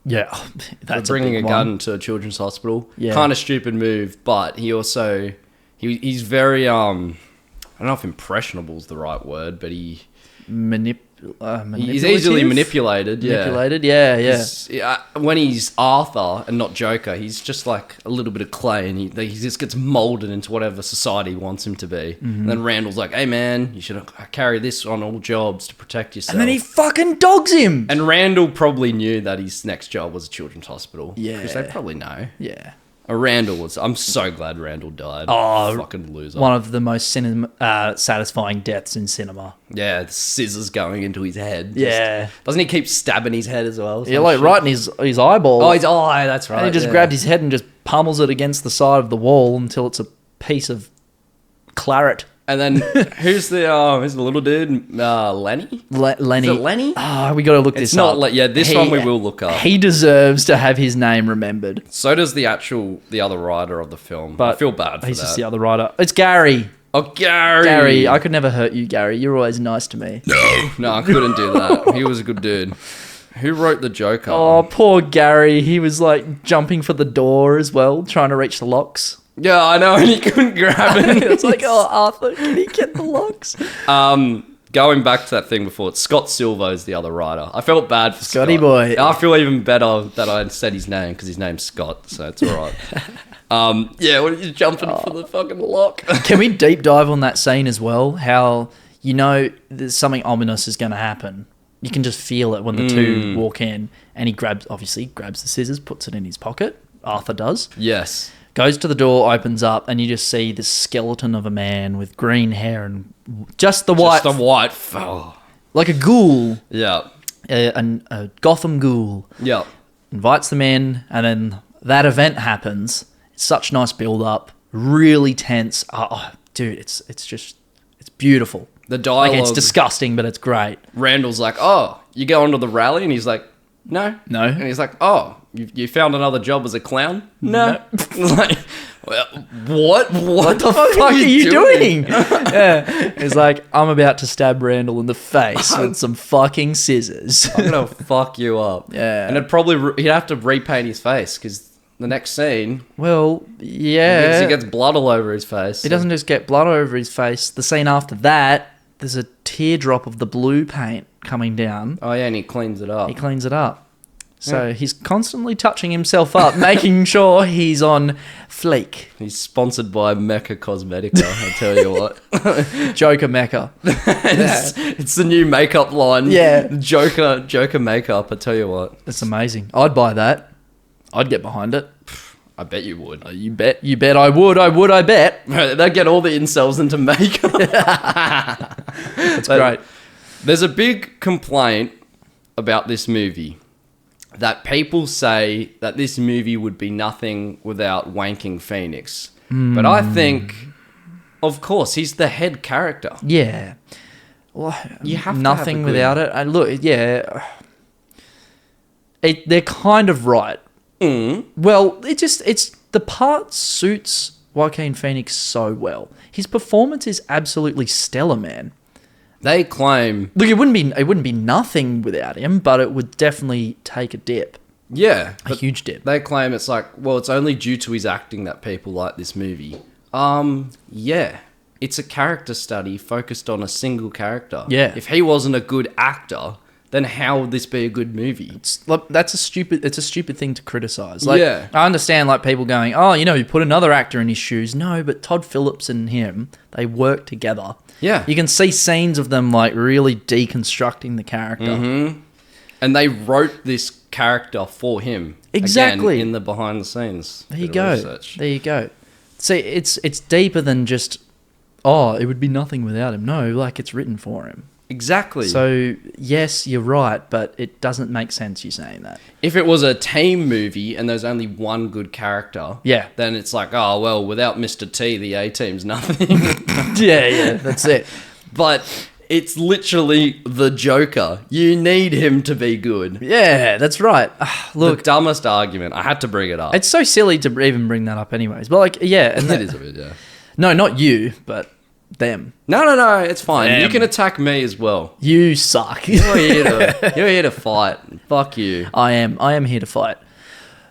Speaker 2: Yeah, that's
Speaker 1: Bringing a
Speaker 2: big
Speaker 1: gun
Speaker 2: one.
Speaker 1: to a children's hospital.
Speaker 2: Yeah.
Speaker 1: Kind of stupid move, but he also... He's very... I don't know if impressionable is the right word, but he's easily manipulated. Yeah.
Speaker 2: Manipulated, yeah.
Speaker 1: When he's Arthur and not Joker, he's just like a little bit of clay, and he just gets molded into whatever society wants him to be.
Speaker 2: Mm-hmm.
Speaker 1: And then Randall's like, "Hey man, you should carry this on all jobs to protect yourself."
Speaker 2: And then he fucking dogs him.
Speaker 1: and Randall probably knew that his next job was a children's hospital.
Speaker 2: Yeah.
Speaker 1: because they probably know.
Speaker 2: Yeah.
Speaker 1: Randall was. I'm so glad Randall died.
Speaker 2: Oh,
Speaker 1: fucking loser.
Speaker 2: One of the most satisfying deaths in cinema.
Speaker 1: Yeah, the scissors going into his head.
Speaker 2: Yeah.
Speaker 1: Doesn't he keep stabbing his head as well?
Speaker 2: Yeah, like right in his eyeball.
Speaker 1: Oh, his eye. That's right.
Speaker 2: And he just
Speaker 1: yeah.
Speaker 2: grabbed his head and just pummels it against the side of the wall until it's a piece of claret.
Speaker 1: And then who's the little dude? Lenny.
Speaker 2: Lenny.
Speaker 1: Is it Lenny?
Speaker 2: We got to look
Speaker 1: It's
Speaker 2: this
Speaker 1: not.
Speaker 2: up.
Speaker 1: This one we will look up.
Speaker 2: He deserves to have his name remembered.
Speaker 1: So does the other writer of the film.
Speaker 2: But
Speaker 1: I feel bad for
Speaker 2: he's
Speaker 1: that.
Speaker 2: just the other writer. It's Gary.
Speaker 1: Oh, Gary.
Speaker 2: Gary, I could never hurt you, Gary. You're always nice to me.
Speaker 1: No, I couldn't do that. He was a good dude. Who wrote the Joker?
Speaker 2: Oh, poor Gary. He was like jumping for the door as well, trying to reach the locks.
Speaker 1: Yeah, I know, and he couldn't grab it.
Speaker 2: It's like, oh, Arthur, can he get the locks?
Speaker 1: Going back to that thing before, Scott Silva is the other writer. I felt bad for
Speaker 2: Scotty
Speaker 1: Scott.
Speaker 2: boy.
Speaker 1: I feel even better that I said his name because his name's Scott, so it's all right. Yeah, when he's jumping for the fucking lock.
Speaker 2: Can we deep dive on that scene as well? How, there's something ominous is going to happen. You can just feel it when the two walk in, and he grabs the scissors, puts it in his pocket. Arthur does.
Speaker 1: Yes.
Speaker 2: Goes to the door, opens up, and you just see this skeleton of a man with green hair and just the white, like a ghoul,
Speaker 1: Yeah.
Speaker 2: a Gotham ghoul.
Speaker 1: Yeah.
Speaker 2: Invites them in, and then that event happens. It's such nice build up, really tense. Oh, dude, it's beautiful.
Speaker 1: The
Speaker 2: Like,
Speaker 1: dialogue.
Speaker 2: it's disgusting, but it's great.
Speaker 1: Randall's like, "Oh, you go onto the rally," and he's like, "No,
Speaker 2: No.
Speaker 1: And he's like, "Oh, you found another job as a clown?" No. Like, well, what? What the fuck
Speaker 2: What are you doing? Yeah. It's like, I'm about to stab Randall in the face with some fucking scissors.
Speaker 1: I'm gonna fuck you up.
Speaker 2: Yeah.
Speaker 1: And it'd probably he'd have to repaint his face because the next scene,
Speaker 2: Well, yeah.
Speaker 1: he gets blood all over his face.
Speaker 2: He doesn't just get blood over his face. The scene after that, there's a teardrop of the blue paint coming down.
Speaker 1: Oh yeah, and he cleans it up.
Speaker 2: He cleans it up. So he's constantly touching himself up, making sure he's on fleek.
Speaker 1: He's sponsored by Mecca Cosmetica. I tell you what,
Speaker 2: Joker Mecca.
Speaker 1: it's the new makeup line.
Speaker 2: Yeah.
Speaker 1: Joker makeup. I tell you what,
Speaker 2: It's amazing. I'd buy that. I'd get behind it.
Speaker 1: I bet you would.
Speaker 2: You bet. You bet I would. I bet.
Speaker 1: They get all the incels into makeup.
Speaker 2: That's great.
Speaker 1: There's a big complaint about this movie that people say that this movie would be nothing without wanking Phoenix. But I think, of course, he's the head character.
Speaker 2: Yeah. Well,
Speaker 1: You have to
Speaker 2: nothing
Speaker 1: have a good-
Speaker 2: without it. And look, yeah. They're kind of right. Well, it's the part suits Joaquin Phoenix so well. His performance is absolutely stellar, man.
Speaker 1: They claim,
Speaker 2: Look, it wouldn't be nothing without him, but it would definitely take a dip,
Speaker 1: yeah,
Speaker 2: a
Speaker 1: but
Speaker 2: huge dip.
Speaker 1: they claim it's like, well, it's only due to his acting that people like this movie. Yeah. It's a character study focused on a single character.
Speaker 2: Yeah.
Speaker 1: If he wasn't a good actor, then how would this be a good movie?
Speaker 2: It's a stupid thing to criticize. Like,
Speaker 1: Yeah.
Speaker 2: I understand like people going, oh, you put another actor in his shoes. No, but Todd Phillips and him, they work together.
Speaker 1: Yeah.
Speaker 2: You can see scenes of them like really deconstructing the character.
Speaker 1: And they wrote this character for him.
Speaker 2: Exactly.
Speaker 1: Again, in the behind the scenes.
Speaker 2: There you
Speaker 1: bit
Speaker 2: go.
Speaker 1: of research.
Speaker 2: There you go. See, it's deeper than just, oh, it would be nothing without him. No, like it's written for him.
Speaker 1: Exactly.
Speaker 2: So, yes, you're right, but it doesn't make sense you saying that.
Speaker 1: if it was a team movie and there's only one good character,
Speaker 2: Yeah.
Speaker 1: then it's like, oh, well, without Mr. T, the A-team's nothing.
Speaker 2: Yeah, that's it.
Speaker 1: But it's literally the Joker. You need him to be good.
Speaker 2: Yeah, that's right. Look,
Speaker 1: The dumbest argument. I had to bring it up.
Speaker 2: it's so silly to even bring that up anyways. But, like, yeah. And
Speaker 1: It is a bit, yeah.
Speaker 2: No, not you, but them.
Speaker 1: No, it's fine. You
Speaker 2: Damn.
Speaker 1: can attack me as well.
Speaker 2: You suck.
Speaker 1: You're here to fight. Fuck you.
Speaker 2: I am here to fight.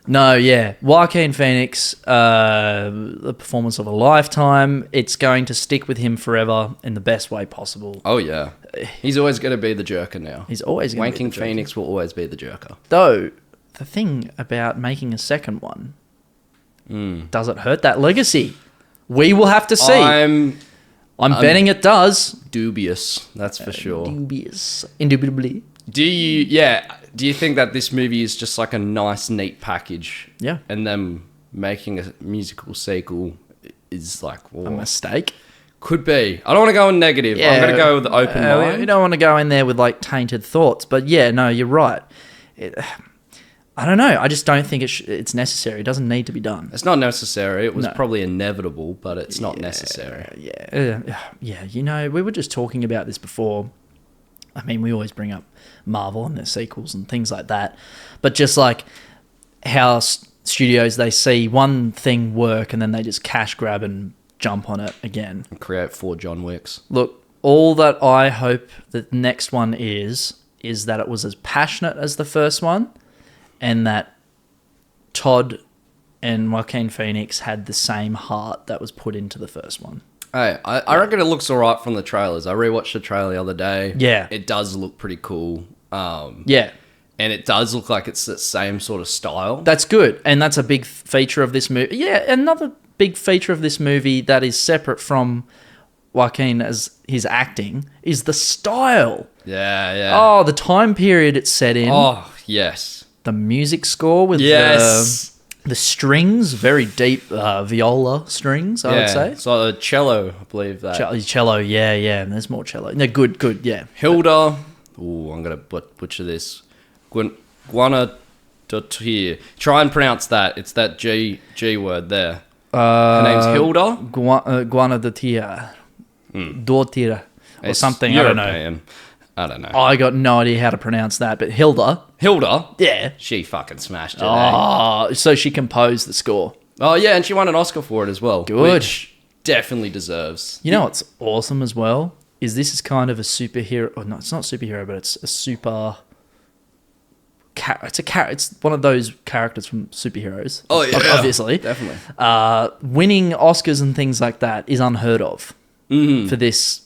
Speaker 2: No, yeah. Joaquin Phoenix, the performance of a lifetime. It's going to stick with him forever in the best way possible.
Speaker 1: Oh, yeah. He's always going to be the Joker now.
Speaker 2: He's always going to be
Speaker 1: Wanking
Speaker 2: the Joker.
Speaker 1: Phoenix will always be the Joker.
Speaker 2: Though, the thing about making a second one, does it hurt that legacy? We will have to see. I'm betting it does.
Speaker 1: Dubious, that's for sure.
Speaker 2: Dubious. Indubitably.
Speaker 1: Do you think that this movie is just like a nice, neat package?
Speaker 2: Yeah.
Speaker 1: And then making a musical sequel is like,
Speaker 2: A
Speaker 1: oh,
Speaker 2: mistake.
Speaker 1: could be. I don't want to go in negative. I'm going to go with the open mind.
Speaker 2: We don't want to go in there with like tainted thoughts, but yeah, no, you're right. I don't know. I just don't think it's necessary. It doesn't need to be done.
Speaker 1: It's not necessary. It was
Speaker 2: No.
Speaker 1: probably inevitable, but it's not necessary.
Speaker 2: Yeah. We were just talking about this before. I mean, we always bring up Marvel and their sequels and things like that, but just like how studios, they see one thing work and then they just cash grab and jump on it again.
Speaker 1: Create 4 John Wicks.
Speaker 2: Look, all that I hope that the next one is that it was as passionate as the first one, and that Todd and Joaquin Phoenix had the same heart that was put into the first one.
Speaker 1: Hey, I reckon it looks alright from the trailers. I rewatched the trailer the other day.
Speaker 2: Yeah.
Speaker 1: It does look pretty cool.
Speaker 2: Yeah,
Speaker 1: And it does look like it's the same sort of style.
Speaker 2: that's good. And that's a big feature of this movie. Yeah, another big feature of this movie that is separate from Joaquin as his acting is the style.
Speaker 1: Yeah.
Speaker 2: Oh, the time period it's set in.
Speaker 1: Oh, yes.
Speaker 2: The music score with
Speaker 1: Yes.
Speaker 2: the strings, very deep viola strings, I would say.
Speaker 1: So the cello, I believe that.
Speaker 2: Cello, yeah. And there's more cello. No, good, yeah.
Speaker 1: Hilda. Ooh, I'm going to butcher this. Guanadotir. Try and pronounce that. It's that G word there. Her name's Hilda.
Speaker 2: Guanadotia. Dortira. or
Speaker 1: It's
Speaker 2: something. I don't know.
Speaker 1: European. I don't know.
Speaker 2: I got no idea how to pronounce that, but Hilda.
Speaker 1: Hilda.
Speaker 2: Yeah.
Speaker 1: She fucking smashed it.
Speaker 2: Oh, so she composed the score.
Speaker 1: Oh, yeah, and she won an Oscar for it as well.
Speaker 2: Good.
Speaker 1: Which definitely deserves.
Speaker 2: You know what's awesome as well? Is this is kind of a superhero. Or no, it's not superhero, but it's a super. It's one of those characters from superheroes.
Speaker 1: Oh, yeah.
Speaker 2: Obviously.
Speaker 1: Definitely.
Speaker 2: Winning Oscars and things like that is unheard of for this.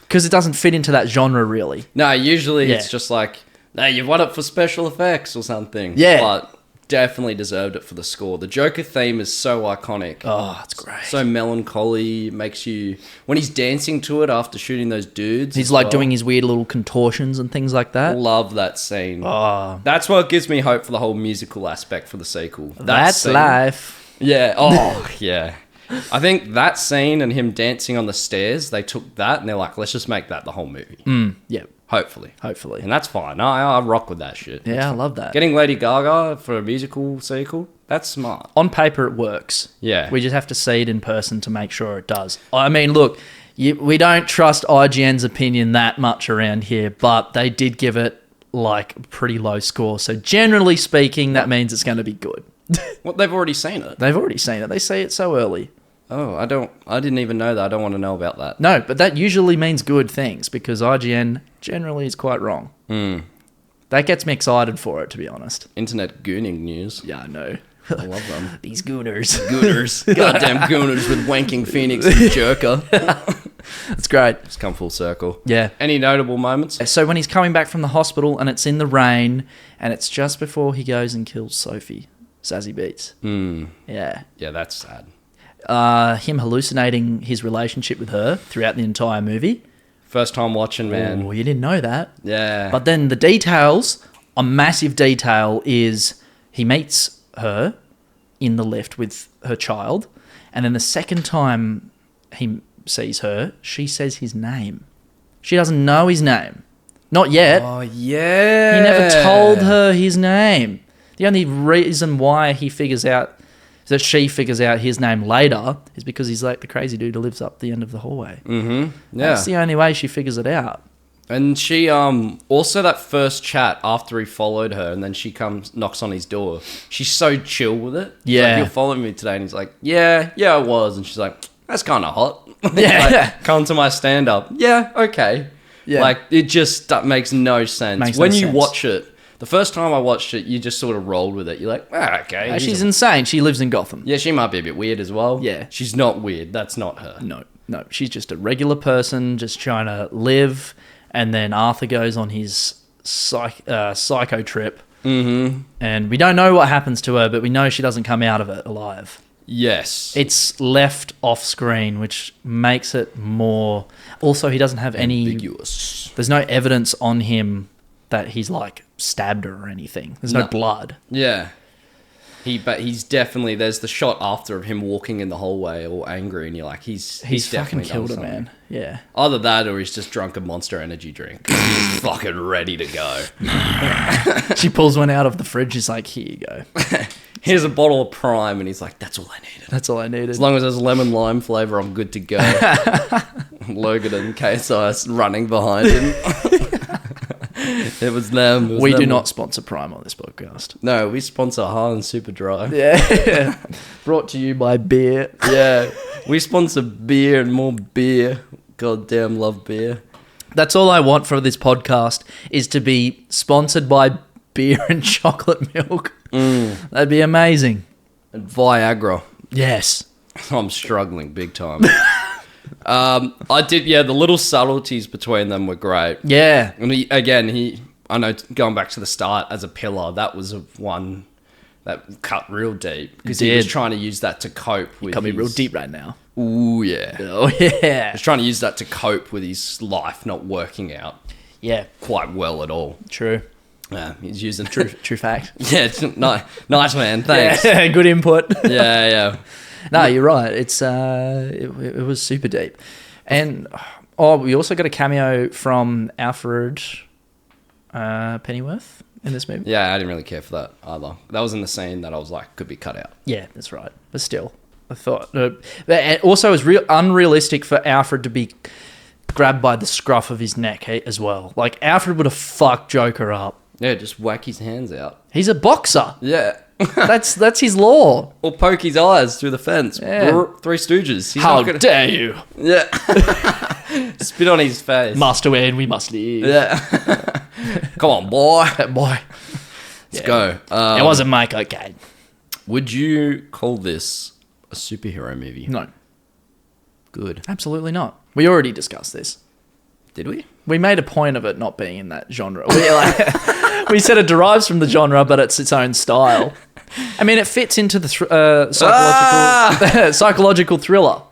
Speaker 2: Because it doesn't fit into that genre, really.
Speaker 1: No, usually
Speaker 2: Yeah.
Speaker 1: it's just like, hey, you won it for special effects or something.
Speaker 2: Yeah.
Speaker 1: But definitely deserved it for the score. The Joker theme is so iconic.
Speaker 2: Oh, it's great.
Speaker 1: So melancholy, makes you... When he's dancing to it after shooting those dudes...
Speaker 2: He's
Speaker 1: as
Speaker 2: like
Speaker 1: well.
Speaker 2: doing his weird little contortions and things like that.
Speaker 1: Love that scene.
Speaker 2: Oh,
Speaker 1: That's what gives me hope for the whole musical aspect for the sequel. That
Speaker 2: that's
Speaker 1: scene-
Speaker 2: life.
Speaker 1: Yeah. Oh, yeah. I think that scene and him dancing on the stairs, they took that and they're like, let's just make that the whole movie.
Speaker 2: Yeah,
Speaker 1: Hopefully.
Speaker 2: hopefully.
Speaker 1: And that's fine. I rock with that shit.
Speaker 2: Yeah, I love that.
Speaker 1: Getting Lady Gaga for a musical sequel, that's smart.
Speaker 2: On paper, it works.
Speaker 1: Yeah.
Speaker 2: We just have to see it in person to make sure it does. I mean, look, we don't trust IGN's opinion that much around here, but they did give it like a pretty low score. So generally speaking, that means it's going to be good.
Speaker 1: Well, they've already seen it.
Speaker 2: They've already seen it. They see it so early.
Speaker 1: Oh, I didn't even know that. I don't want to know about that.
Speaker 2: No, but that usually means good things because IGN generally is quite wrong. That gets me excited for it, to be honest.
Speaker 1: Internet gooning news.
Speaker 2: Yeah, I know.
Speaker 1: I love them.
Speaker 2: These gooners.
Speaker 1: Gooners. Goddamn gooners with wanking Phoenix and Joker.
Speaker 2: That's great.
Speaker 1: It's come full circle.
Speaker 2: Yeah.
Speaker 1: Any notable moments?
Speaker 2: So when he's coming back from the hospital and it's in the rain and it's just before he goes and kills Sophie, Zazie Beetz. Yeah.
Speaker 1: Yeah, that's sad.
Speaker 2: Him hallucinating his relationship with her throughout the entire movie.
Speaker 1: First time watching, man.
Speaker 2: Oh, you didn't know that.
Speaker 1: Yeah.
Speaker 2: But then the details, a massive detail is he meets her in the lift with her child. And then the second time he sees her, she says his name. She doesn't know his name. Not yet.
Speaker 1: Oh, yeah.
Speaker 2: He never told her his name. The only reason why he figures out that she figures out his name later is because he's like the crazy dude who lives up the end of the hallway.
Speaker 1: Yeah.
Speaker 2: That's the only way she figures it out.
Speaker 1: And she also that first chat after he followed her and then she knocks on his door. She's so chill with it. She's
Speaker 2: Yeah.
Speaker 1: like, you're following me today, and he's like, yeah, I was. And she's like, that's kind of hot.
Speaker 2: Yeah.
Speaker 1: Like, come to my stand up. Yeah, okay.
Speaker 2: Yeah.
Speaker 1: Like it just that makes no sense.
Speaker 2: Makes
Speaker 1: When
Speaker 2: no
Speaker 1: you
Speaker 2: sense.
Speaker 1: watch it, the first time I watched it, you just sort of rolled with it. You're like, okay. he's
Speaker 2: She's
Speaker 1: a-
Speaker 2: insane. She lives in Gotham.
Speaker 1: yeah, she might be a bit weird as well.
Speaker 2: Yeah.
Speaker 1: She's not weird. That's not her.
Speaker 2: No. She's just a regular person just trying to live. And then Arthur goes on his psycho trip. Mm-hmm. And we don't know what happens to her, but we know she doesn't come out of it alive.
Speaker 1: Yes.
Speaker 2: It's left off screen, which makes it more... Also, he doesn't have any...
Speaker 1: ambiguous.
Speaker 2: There's no evidence on him that he's, like, stabbed her or anything. There's no blood.
Speaker 1: Yeah. But he's definitely, there's the shot after of him walking in the hallway all angry, and you're like, he's
Speaker 2: He's fucking
Speaker 1: definitely
Speaker 2: killed her,
Speaker 1: done something.
Speaker 2: man. Yeah.
Speaker 1: Either that or he's just drunk a Monster Energy drink. He's fucking ready to go.
Speaker 2: She pulls one out of the fridge. She's like, here you go.
Speaker 1: Here's a bottle of Prime, and he's like, that's all I needed.
Speaker 2: That's all I needed.
Speaker 1: As long as there's lemon lime flavor, I'm good to go. Logan and KSI running behind him. It was them. It was
Speaker 2: We do
Speaker 1: them.
Speaker 2: not sponsor Prime on this podcast.
Speaker 1: No, we sponsor Harlan Super Dry.
Speaker 2: Yeah. Brought to you by beer.
Speaker 1: Yeah, we sponsor beer and more beer. Goddamn love beer.
Speaker 2: That's all I want for this podcast is to be sponsored by beer and chocolate milk. That'd be amazing.
Speaker 1: And Viagra.
Speaker 2: Yes.
Speaker 1: I'm struggling big time. I did, yeah, the little subtleties between them were great.
Speaker 2: Yeah.
Speaker 1: And I know, going back to the start as a pillar, that was one that cut real deep. Because he was
Speaker 2: did.
Speaker 1: trying to use that to cope with
Speaker 2: Got me real deep right now.
Speaker 1: Ooh, yeah.
Speaker 2: Oh, yeah.
Speaker 1: He's trying to use that to cope with his life not working out
Speaker 2: Yeah.
Speaker 1: quite well at all.
Speaker 2: True.
Speaker 1: Yeah, he's using...
Speaker 2: True fact.
Speaker 1: Yeah, nice man, thanks.
Speaker 2: Yeah, good input.
Speaker 1: Yeah.
Speaker 2: No, you're right. It's it was super deep. And we also got a cameo from Alfred Pennyworth in this movie.
Speaker 1: Yeah, I didn't really care for that either. That was in the scene that I was like, could be cut out.
Speaker 2: Yeah, that's right. But still, I thought. But also, it was unrealistic for Alfred to be grabbed by the scruff of his neck as well. Like, Alfred would have fucked Joker up.
Speaker 1: Yeah, just whack his hands out.
Speaker 2: He's a boxer.
Speaker 1: Yeah.
Speaker 2: That's his law.
Speaker 1: Or poke his eyes through the fence.
Speaker 2: Yeah.
Speaker 1: Three Stooges. He's
Speaker 2: How
Speaker 1: not gonna...
Speaker 2: dare you?
Speaker 1: Yeah. Spit on his face.
Speaker 2: Must win, we must live.
Speaker 1: Yeah. Come on, boy.
Speaker 2: Boy.
Speaker 1: Let's go.
Speaker 2: It wasn't my cocaine.
Speaker 1: Would you call this a superhero movie?
Speaker 2: No,
Speaker 1: Good.
Speaker 2: absolutely not. We already discussed this.
Speaker 1: Did we?
Speaker 2: We made a point of it not being in that genre. We said it derives from the genre, but it's its own style. I mean, it fits into the psychological psychological thriller.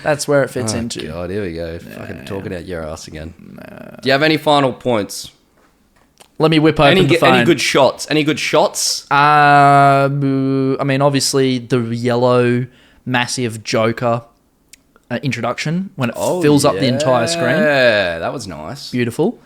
Speaker 2: That's where it fits into.
Speaker 1: God, here we go. Fucking talking out your ass again. Do you have any final points?
Speaker 2: Let me whip open the phone.
Speaker 1: Any good shots? Any good shots?
Speaker 2: I mean, obviously, the yellow, massive Joker introduction when it fills up the entire screen.
Speaker 1: Yeah, that was nice.
Speaker 2: Beautiful.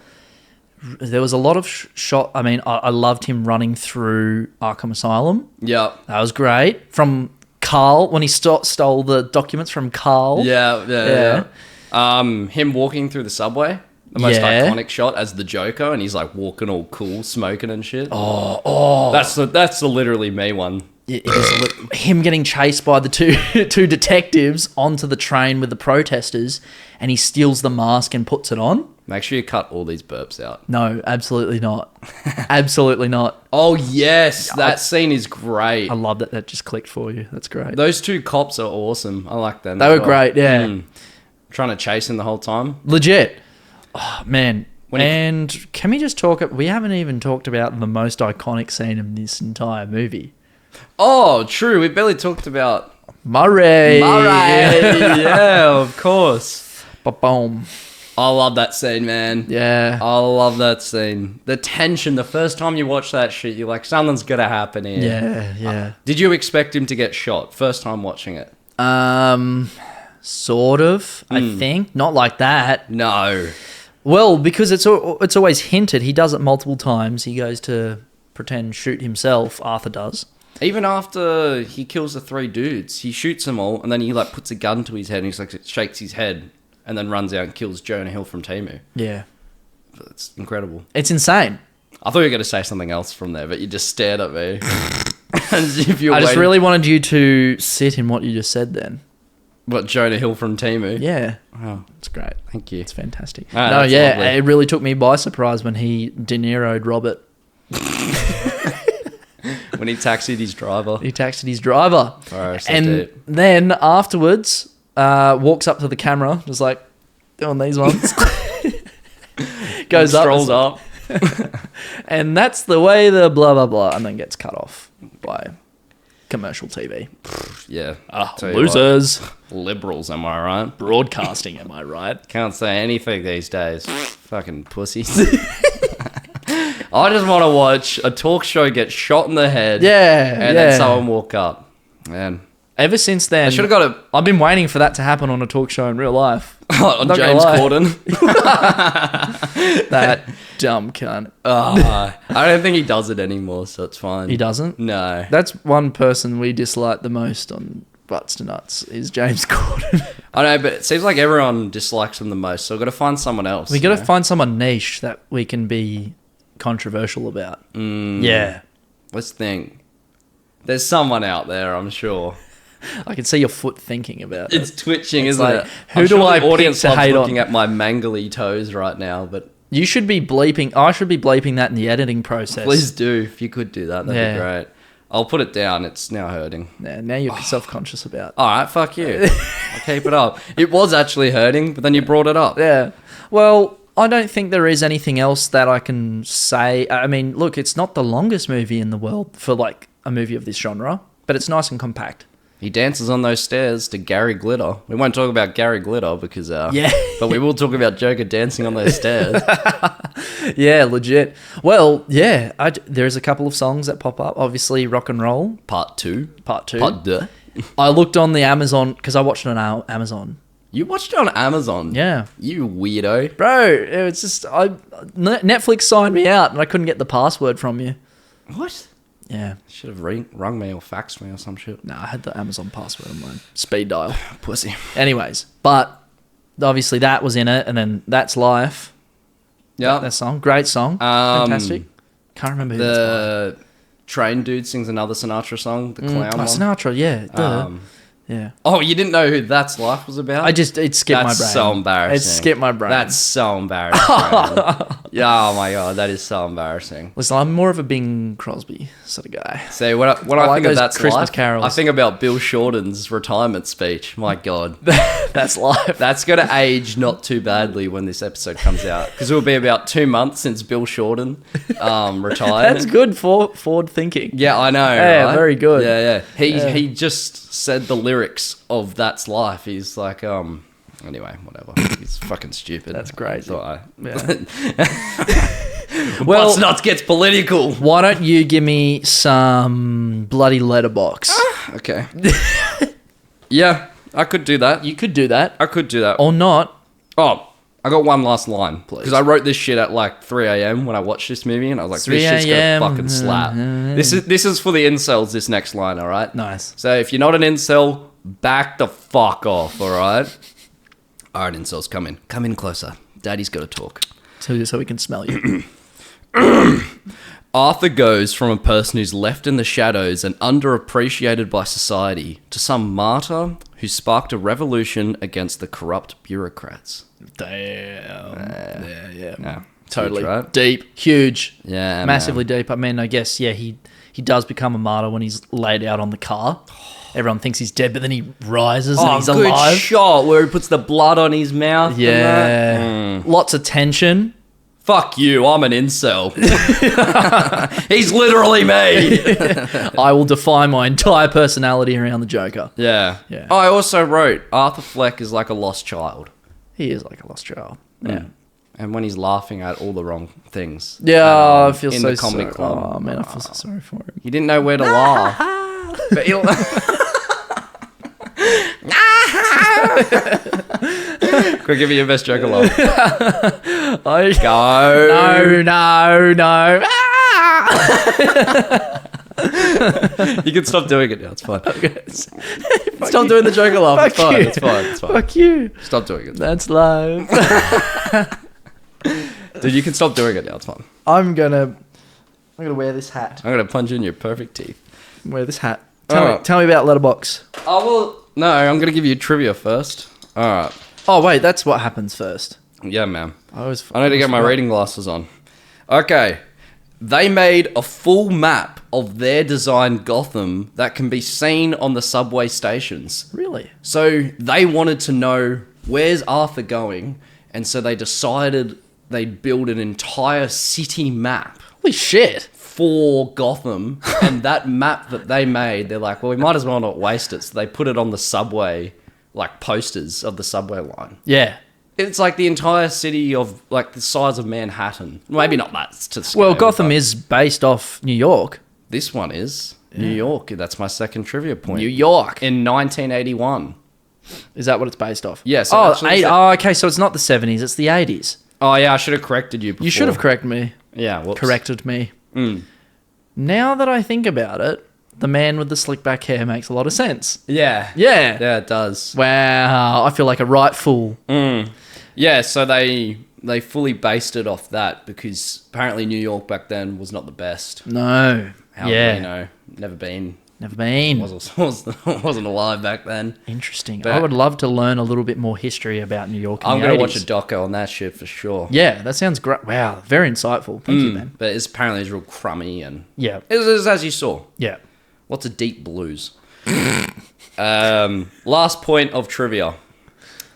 Speaker 2: There was a lot of shot. I mean, I loved him running through Arkham Asylum.
Speaker 1: Yep.
Speaker 2: That was great. From Carl, when he stole the documents from Carl.
Speaker 1: Yeah. Him walking through the subway. The most iconic shot as the Joker, and he's like walking all cool, smoking and shit. That's the literally me one.
Speaker 2: It was him getting chased by the two detectives onto the train with the protesters, and he steals the mask and puts it on.
Speaker 1: Make sure you cut all these burps out.
Speaker 2: No, absolutely not. Absolutely not.
Speaker 1: Oh yes, that scene is great.
Speaker 2: I love that. That just clicked for you. That's great.
Speaker 1: Those two cops are awesome. I like them.
Speaker 2: They were great. Yeah,
Speaker 1: trying to chase him the whole time.
Speaker 2: Legit. Oh, man. And can we just talk... We haven't even talked about the most iconic scene in this entire movie.
Speaker 1: Oh, true. We barely talked about...
Speaker 2: Murray.
Speaker 1: Yeah, of course.
Speaker 2: Ba-boom.
Speaker 1: I love that scene, man.
Speaker 2: Yeah.
Speaker 1: I love that scene. The tension, the first time you watch that shit, you're like, something's going to happen here.
Speaker 2: Yeah.
Speaker 1: Did you expect him to get shot first time watching it?
Speaker 2: Sort of, I think. Not like that.
Speaker 1: No.
Speaker 2: Well, because it's always hinted. He does it multiple times. He goes to pretend shoot himself. Arthur does.
Speaker 1: Even after he kills the three dudes, he shoots them all, and then he like puts a gun to his head, and he's like shakes his head, and then runs out and kills Jonah Hill from Temu.
Speaker 2: Yeah,
Speaker 1: it's incredible.
Speaker 2: It's insane.
Speaker 1: I thought you were going to say something else from there, but you just stared at me. As if
Speaker 2: I just really wanted you to sit in what you just said. Then.
Speaker 1: What, Jonah Hill from Temu?
Speaker 2: Yeah.
Speaker 1: Oh,
Speaker 2: it's great.
Speaker 1: Thank you.
Speaker 2: It's fantastic.
Speaker 1: Oh, no,
Speaker 2: yeah,
Speaker 1: lovely.
Speaker 2: It really took me by surprise when he De Niro'd Robert.
Speaker 1: When he taxied his driver.
Speaker 2: He taxied his driver.
Speaker 1: Oh, so
Speaker 2: and
Speaker 1: deep.
Speaker 2: then afterwards, walks up to the camera, just like, doing these ones. Goes up.
Speaker 1: Strolls up.
Speaker 2: And that's the way the blah, blah, blah, and then gets cut off by commercial TV.
Speaker 1: Yeah.
Speaker 2: Losers.
Speaker 1: What, liberals, am I right?
Speaker 2: Broadcasting, am I right?
Speaker 1: Can't say anything these days. Fucking pussies. I just want to watch a talk show get shot in the head.
Speaker 2: Yeah.
Speaker 1: And then someone walk up. Man.
Speaker 2: Ever since then,
Speaker 1: I should have got
Speaker 2: I've been waiting for that to happen on a talk show in real life.
Speaker 1: on James Corden.
Speaker 2: That dumb cunt.
Speaker 1: I don't think he does it anymore, so it's fine.
Speaker 2: He doesn't?
Speaker 1: No.
Speaker 2: That's one person we dislike the most on Butts to Nuts is James Corden.
Speaker 1: I know, but it seems like everyone dislikes him the most, so we've got to find someone else.
Speaker 2: We got to find someone niche that we can be controversial about. Yeah.
Speaker 1: Let's think. There's someone out there, I'm sure.
Speaker 2: I can see your foot thinking about it.
Speaker 1: It's twitching, isn't
Speaker 2: like,
Speaker 1: it?
Speaker 2: Who
Speaker 1: I'm
Speaker 2: do
Speaker 1: sure
Speaker 2: I
Speaker 1: the audience
Speaker 2: pick to
Speaker 1: loves
Speaker 2: hate
Speaker 1: looking
Speaker 2: on?
Speaker 1: at my mangly toes right now, but
Speaker 2: You should be bleeping. I should be bleeping that in the editing process.
Speaker 1: please do. If you could do that, that'd
Speaker 2: Yeah.
Speaker 1: be great. I'll put it down. It's now hurting.
Speaker 2: Yeah, now you're self-conscious about.
Speaker 1: All right, fuck you. I'll keep it up. It was actually hurting, but then you brought it up.
Speaker 2: Yeah. Well, I don't think there is anything else that I can say. I mean, look, it's not the longest movie in the world for like a movie of this genre, but it's nice and compact.
Speaker 1: He dances on those stairs to Gary Glitter. We won't talk about Gary Glitter because,
Speaker 2: Yeah.
Speaker 1: but we will talk about Joker dancing on those stairs.
Speaker 2: Yeah, legit. Well, yeah, there's a couple of songs that pop up. Obviously, Rock and Roll,
Speaker 1: Part 2.
Speaker 2: Part 2.
Speaker 1: Part 2.
Speaker 2: I looked on the Amazon, because I watched it on Amazon.
Speaker 1: You watched it on Amazon?
Speaker 2: Yeah.
Speaker 1: You weirdo.
Speaker 2: Bro, it's just, Netflix signed me out and I couldn't get the password from you.
Speaker 1: What?
Speaker 2: Yeah.
Speaker 1: Should have rung me or faxed me or some shit.
Speaker 2: No, I had the Amazon password on mine. Speed dial.
Speaker 1: Pussy.
Speaker 2: Anyways, but obviously that was in it, and then That's Life.
Speaker 1: Yeah.
Speaker 2: That song, great song, fantastic. Can't remember who that's by.
Speaker 1: The train dude sings another Sinatra song, the clown one.
Speaker 2: Sinatra, yeah, yeah.
Speaker 1: Oh, you didn't know who That's Life was about?
Speaker 2: It skipped my brain.
Speaker 1: That's so embarrassing.
Speaker 2: It skipped my brain.
Speaker 1: That's so embarrassing. Yeah, oh my god, that is so embarrassing.
Speaker 2: Listen, I'm more of a Bing Crosby sort of guy.
Speaker 1: So when I
Speaker 2: like
Speaker 1: think of
Speaker 2: those
Speaker 1: That's
Speaker 2: Christmas
Speaker 1: Life,
Speaker 2: carols.
Speaker 1: I think about Bill Shorten's retirement speech. My god.
Speaker 2: That's Life.
Speaker 1: That's going to age not too badly when this episode comes out. Because it will be about 2 months since Bill Shorten retired.
Speaker 2: That's good forward thinking.
Speaker 1: Yeah, I know.
Speaker 2: Yeah,
Speaker 1: right?
Speaker 2: very good.
Speaker 1: Yeah. He just said the lyrics of That's Life. He's like, anyway, whatever. He's fucking stupid.
Speaker 2: That's crazy.
Speaker 1: So
Speaker 2: Yeah.
Speaker 1: Well, Nuts gets political.
Speaker 2: Why don't you give me some bloody letterbox?
Speaker 1: Okay. Yeah, I could do that.
Speaker 2: You could do that.
Speaker 1: I could do that.
Speaker 2: Or not.
Speaker 1: Oh, I got one last line,
Speaker 2: Please.
Speaker 1: because I wrote this shit at like 3 a.m. when I watched this movie, and I was like,
Speaker 2: 3
Speaker 1: "This shit's gonna
Speaker 2: a.m.
Speaker 1: fucking slap." This is for the incels. This next line, all right?
Speaker 2: Nice.
Speaker 1: So if you're not an incel, back the fuck off, all right? All right, incels, come in closer. Daddy's got to talk.
Speaker 2: So we can smell you.
Speaker 1: Arthur goes from a person who's left in the shadows and underappreciated by society to some martyr who sparked a revolution against the corrupt bureaucrats.
Speaker 2: Damn. Yeah.
Speaker 1: Yeah,
Speaker 2: Totally.
Speaker 1: huge, right?
Speaker 2: Deep. Huge.
Speaker 1: Yeah,
Speaker 2: Massively deep. I mean, I guess, yeah, he does become a martyr when he's laid out on the car. Everyone thinks he's dead, but then he rises and he's
Speaker 1: good
Speaker 2: alive.
Speaker 1: shot where he puts the blood on his mouth. and
Speaker 2: Yeah.
Speaker 1: that.
Speaker 2: Lots of tension.
Speaker 1: Fuck you, I'm an incel. He's literally me.
Speaker 2: I will defy my entire personality around the Joker.
Speaker 1: Yeah.
Speaker 2: Yeah.
Speaker 1: I also wrote Arthur Fleck is like a lost child.
Speaker 2: He is like a lost child. Yeah.
Speaker 1: And when he's laughing at all the wrong things.
Speaker 2: Yeah, I feel
Speaker 1: in
Speaker 2: so
Speaker 1: the comedy
Speaker 2: sorry.
Speaker 1: club.
Speaker 2: Oh, man, I feel so sorry for him.
Speaker 1: He didn't know where to laugh. But he'll... Quick, give me your best Joker laugh. Go.
Speaker 2: No.
Speaker 1: You can stop doing it now. It's fine.
Speaker 2: Stop doing the Joker laugh.
Speaker 1: It's fine. It's fine. It's fine.
Speaker 2: Fuck you.
Speaker 1: Stop doing it.
Speaker 2: That's live.
Speaker 1: Dude, you can stop doing it now. It's fine.
Speaker 2: I'm gonna wear this hat.
Speaker 1: I'm gonna punch in your perfect teeth.
Speaker 2: Wear this hat.
Speaker 1: Alright.
Speaker 2: Tell me about Letterbox.
Speaker 1: Oh well, no. I'm gonna give you trivia first. All right.
Speaker 2: Oh wait, that's what happens first.
Speaker 1: Yeah, man.
Speaker 2: I
Speaker 1: I need to get my reading glasses on. Okay. They made a full map of their designed Gotham that can be seen on the subway stations.
Speaker 2: Really?
Speaker 1: So they wanted to know where's Arthur going, and so they decided they'd build an entire city map
Speaker 2: Holy shit.
Speaker 1: for Gotham. And that map that they made, they're like, well, we might as well not waste it. So they put it on the subway, like posters of the subway line.
Speaker 2: Yeah.
Speaker 1: It's like the entire city of like the size of Manhattan. Maybe not that to scale.
Speaker 2: Well, Gotham
Speaker 1: but
Speaker 2: is based off New York.
Speaker 1: This one is New York. That's my second trivia point.
Speaker 2: New York.
Speaker 1: In 1981.
Speaker 2: Is that what it's based off?
Speaker 1: Yeah, so
Speaker 2: Oh,
Speaker 1: actually it's-
Speaker 2: okay. So it's not the 70s. It's the 80s.
Speaker 1: Oh yeah, I should have corrected you before.
Speaker 2: You should have corrected me.
Speaker 1: Yeah, whoops.
Speaker 2: Corrected me.
Speaker 1: Mm.
Speaker 2: Now that I think about it, the man with the slick back hair makes a lot of sense.
Speaker 1: Yeah.
Speaker 2: Yeah.
Speaker 1: Yeah, it does.
Speaker 2: Wow. I feel like a right fool.
Speaker 1: Yeah, so they fully based it off that because apparently New York back then was not the best.
Speaker 2: No.
Speaker 1: How,
Speaker 2: yeah.
Speaker 1: You know, never been.
Speaker 2: Never been.
Speaker 1: Wasn't alive back then.
Speaker 2: Interesting.
Speaker 1: But-
Speaker 2: I would love to learn a little bit more history about New York.
Speaker 1: I'm
Speaker 2: going to
Speaker 1: watch a doco on that shit for sure.
Speaker 2: Yeah, that sounds great. Wow. Very insightful. Thank you, man.
Speaker 1: But it's apparently real crummy and
Speaker 2: Yeah.
Speaker 1: it's as you saw.
Speaker 2: Yeah.
Speaker 1: Lots of deep blues. Last point of trivia.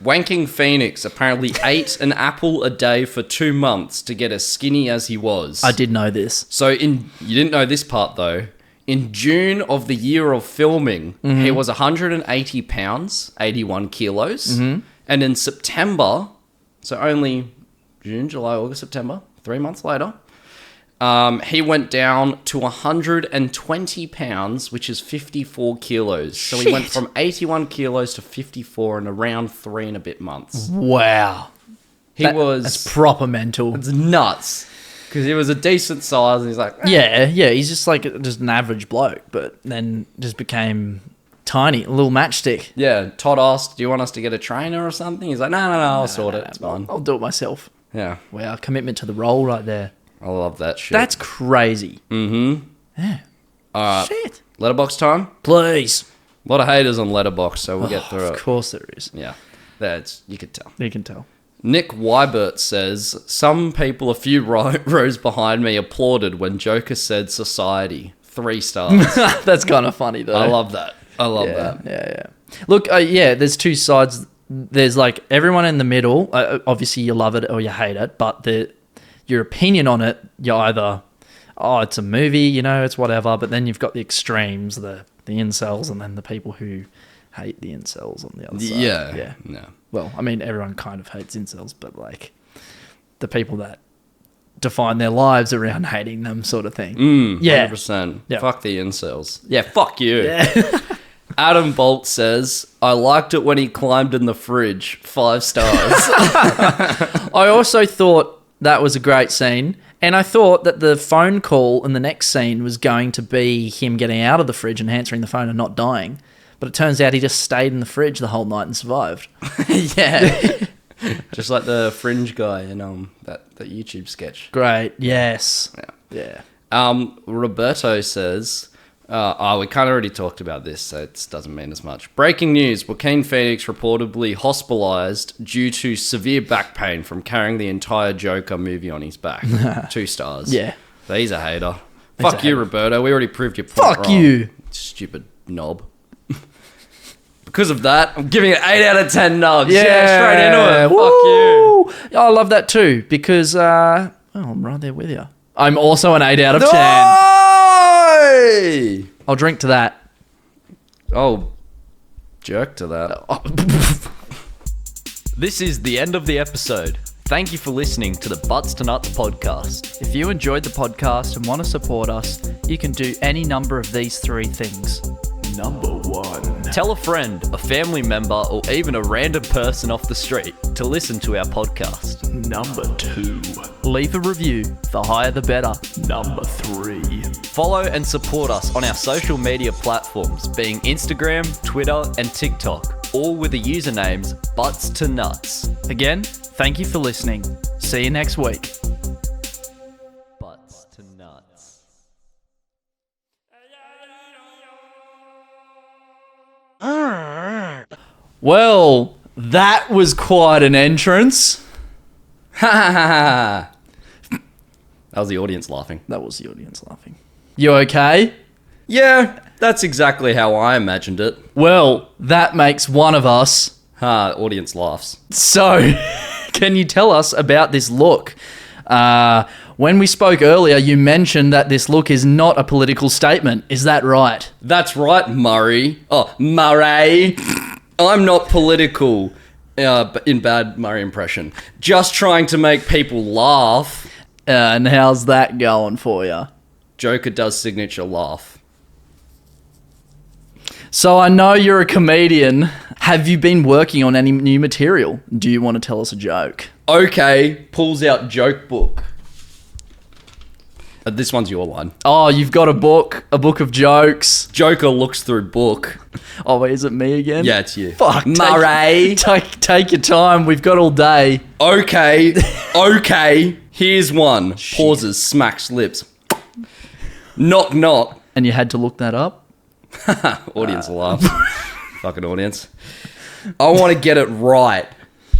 Speaker 1: Wanking Phoenix apparently ate an apple a day for 2 months to get as skinny as he was.
Speaker 2: I did know this.
Speaker 1: So you didn't know this part though. In June of the year of filming, he was 180 pounds, 81 kilos. And in September, so only June, July, August, September, 3 months later, he went down to 120 pounds, which is 54 kilos. So he went
Speaker 2: Shit.
Speaker 1: from 81 kilos to 54 in around 3 and a bit months.
Speaker 2: Wow. That's proper mental.
Speaker 1: It's nuts. Because he was a decent size and he's like,
Speaker 2: Yeah, he's just like just an average bloke, but then just became tiny, a little matchstick.
Speaker 1: Yeah, Todd asked, do you want us to get a trainer or something? He's like, no, I'll sort it. It's fine.
Speaker 2: I'll do it myself.
Speaker 1: Yeah,
Speaker 2: Wow, commitment to the role right there.
Speaker 1: I love that shit.
Speaker 2: That's crazy.
Speaker 1: Mm-hmm.
Speaker 2: Yeah.
Speaker 1: All right.
Speaker 2: Shit.
Speaker 1: Letterbox time?
Speaker 2: Please.
Speaker 1: A lot of haters on Letterbox, so we'll get through
Speaker 2: Of
Speaker 1: it.
Speaker 2: course there is.
Speaker 1: Yeah, that's you could tell.
Speaker 2: You can tell.
Speaker 1: Nick Wybert says, some people a few rows behind me applauded when Joker said society. 3 stars.
Speaker 2: That's kind of funny though.
Speaker 1: I love that. I love
Speaker 2: yeah,
Speaker 1: that.
Speaker 2: Yeah. Look, there's two sides. There's like everyone in the middle. Obviously, you love it or you hate it, but your opinion on it, you're either, it's a movie, it's whatever. But then you've got the extremes, the incels, and then the people who hate the incels on the other side.
Speaker 1: Yeah. No.
Speaker 2: Well, I mean, everyone kind of hates incels, but like the people that define their lives around hating them, sort of thing.
Speaker 1: 100%.
Speaker 2: Yeah.
Speaker 1: Fuck the incels. Yeah, fuck you.
Speaker 2: Yeah.
Speaker 1: Adam Bolt says, I liked it when he climbed in the fridge. 5 stars.
Speaker 2: I also thought that was a great scene. And I thought that the phone call in the next scene was going to be him getting out of the fridge and answering the phone and not dying. But it turns out he just stayed in the fridge the whole night and survived.
Speaker 1: Yeah. Just like the fringe guy in that YouTube sketch.
Speaker 2: Great. Yes.
Speaker 1: Yeah.
Speaker 2: Yeah.
Speaker 1: Roberto says, we kind of already talked about this, so it doesn't mean as much. Breaking news, Joaquin Phoenix reportedly hospitalized due to severe back pain from carrying the entire Joker movie on his back. 2 stars.
Speaker 2: Yeah.
Speaker 1: So he's a hater.
Speaker 2: He's
Speaker 1: Fuck
Speaker 2: a
Speaker 1: you,
Speaker 2: hater.
Speaker 1: Roberto. We already proved your point
Speaker 2: Fuck
Speaker 1: wrong.
Speaker 2: you.
Speaker 1: Stupid knob. Because of that, I'm giving it 8 out of 10 nubs. Yeah, straight into it.
Speaker 2: Woo! Fuck you. I love that too because, I'm right there with you. I'm also an 8 out of 10.
Speaker 1: Hey!
Speaker 2: I'll drink to that.
Speaker 1: Oh, jerk to that.
Speaker 3: This is the end of the episode. Thank you for listening to the Butts to Nuts podcast.
Speaker 2: If you enjoyed the podcast and want to support us, you can do any number of these 3 things.
Speaker 4: Number 1.
Speaker 3: Tell a friend, a family member, or even a random person off the street to listen to our podcast.
Speaker 4: Number 2.
Speaker 2: Leave a review. The higher the better.
Speaker 4: Number 3.
Speaker 3: Follow and support us on our social media platforms, being Instagram, Twitter, and TikTok, all with the usernames Butts to Nuts.
Speaker 2: Again, thank you for listening. See you next week.
Speaker 3: Butts to Nuts.
Speaker 2: Well, that was quite an entrance.
Speaker 1: That was the audience laughing.
Speaker 2: That was the audience laughing. You okay?
Speaker 1: Yeah, that's exactly how I imagined it.
Speaker 2: Well, that makes one of us.
Speaker 1: Audience laughs.
Speaker 2: So, can you tell us about this look? When we spoke earlier, you mentioned that this look is not a political statement. Is that right?
Speaker 1: That's right, Murray. Oh, Murray. I'm not political in bad Murray impression. Just trying to make people laugh.
Speaker 2: And how's that going for you?
Speaker 1: Joker does signature laugh.
Speaker 2: So I know you're a comedian. Have you been working on any new material? Do you want to tell us a joke?
Speaker 1: Okay, pulls out joke book. This one's your line.
Speaker 2: Oh, you've got a book of jokes.
Speaker 1: Joker looks through book.
Speaker 2: Oh, wait, is it me again?
Speaker 1: Yeah, it's you.
Speaker 2: Fuck,
Speaker 1: Murray.
Speaker 2: Take your time. We've got all day.
Speaker 1: Okay. Here's one. Pauses, smacks lips. Knock, knock.
Speaker 2: And you had to look that up?
Speaker 1: Audience laugh. Fucking audience. I want to get it right.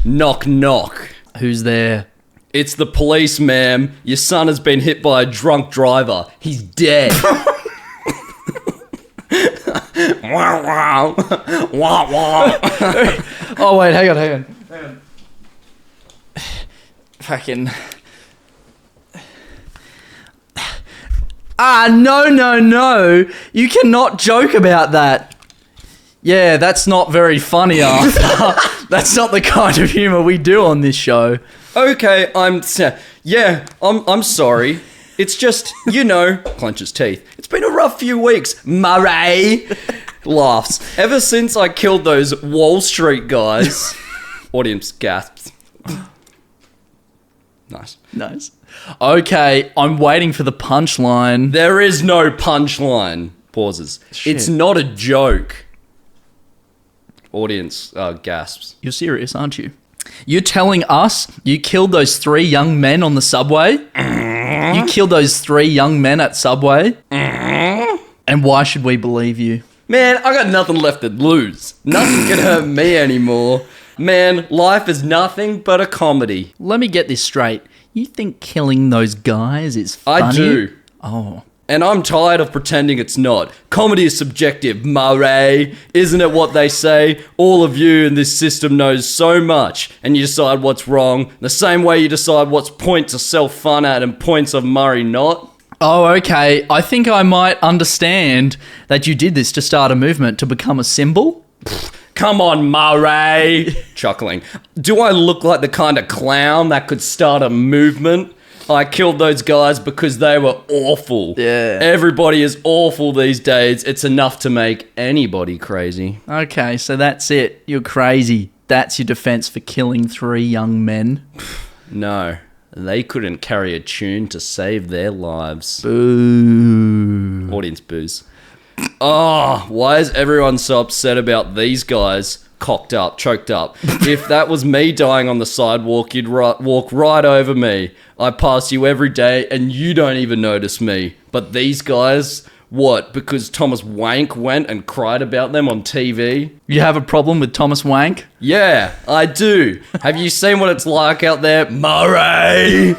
Speaker 1: Knock, knock.
Speaker 2: Who's there?
Speaker 1: It's the police, ma'am. Your son has been hit by a drunk driver. He's dead. Wow, wow. Wow, wow.
Speaker 2: Oh, wait, hang on. Fucking... No. You cannot joke about that. Yeah, that's not very funny, Arthur. That's not the kind of humour we do on this show.
Speaker 1: Okay, I'm sorry. It's just, clenches teeth. It's been a rough few weeks. Murray laughs. Ever since I killed those Wall Street guys. Audience gasps. Nice.
Speaker 2: Okay, I'm waiting for the punchline.
Speaker 1: There is no punchline. Pauses.
Speaker 2: Shit.
Speaker 1: It's not a joke. Audience gasps.
Speaker 2: You're serious, aren't you? You're telling us you killed those 3 young men on the subway? You killed those 3 young men at Subway? And why should we believe you?
Speaker 1: Man, I got nothing left to lose. Nothing can hurt me anymore. Man, life is nothing but a comedy.
Speaker 2: Let me get this straight. You think killing those guys is funny?
Speaker 1: I do.
Speaker 2: Oh.
Speaker 1: And I'm tired of pretending it's not. Comedy is subjective, Murray. Isn't it what they say? All of you in this system knows so much, and you decide what's wrong, the same way you decide what's points of self-fun at and points of Murray not.
Speaker 2: Oh, okay. I think I might understand that you did this to start a movement to become a symbol.
Speaker 1: Come on, Murray. Chuckling. Do I look like the kind of clown that could start a movement? I killed those guys because they were awful.
Speaker 2: Yeah.
Speaker 1: Everybody is awful these days. It's enough to make anybody crazy.
Speaker 2: Okay, so that's it. You're crazy. That's your defense for killing 3 young men.
Speaker 1: No, they couldn't carry a tune to save their lives.
Speaker 2: Boo.
Speaker 1: Audience boos. Oh, why is everyone so upset about these guys? Cocked up, choked up. If that was me dying on the sidewalk, you'd walk right over me. I pass you every day and you don't even notice me. But these guys, what? Because Thomas Wank went and cried about them on TV?
Speaker 2: You have a problem with Thomas Wank?
Speaker 1: Yeah, I do. Have you seen what it's like out there? Murray!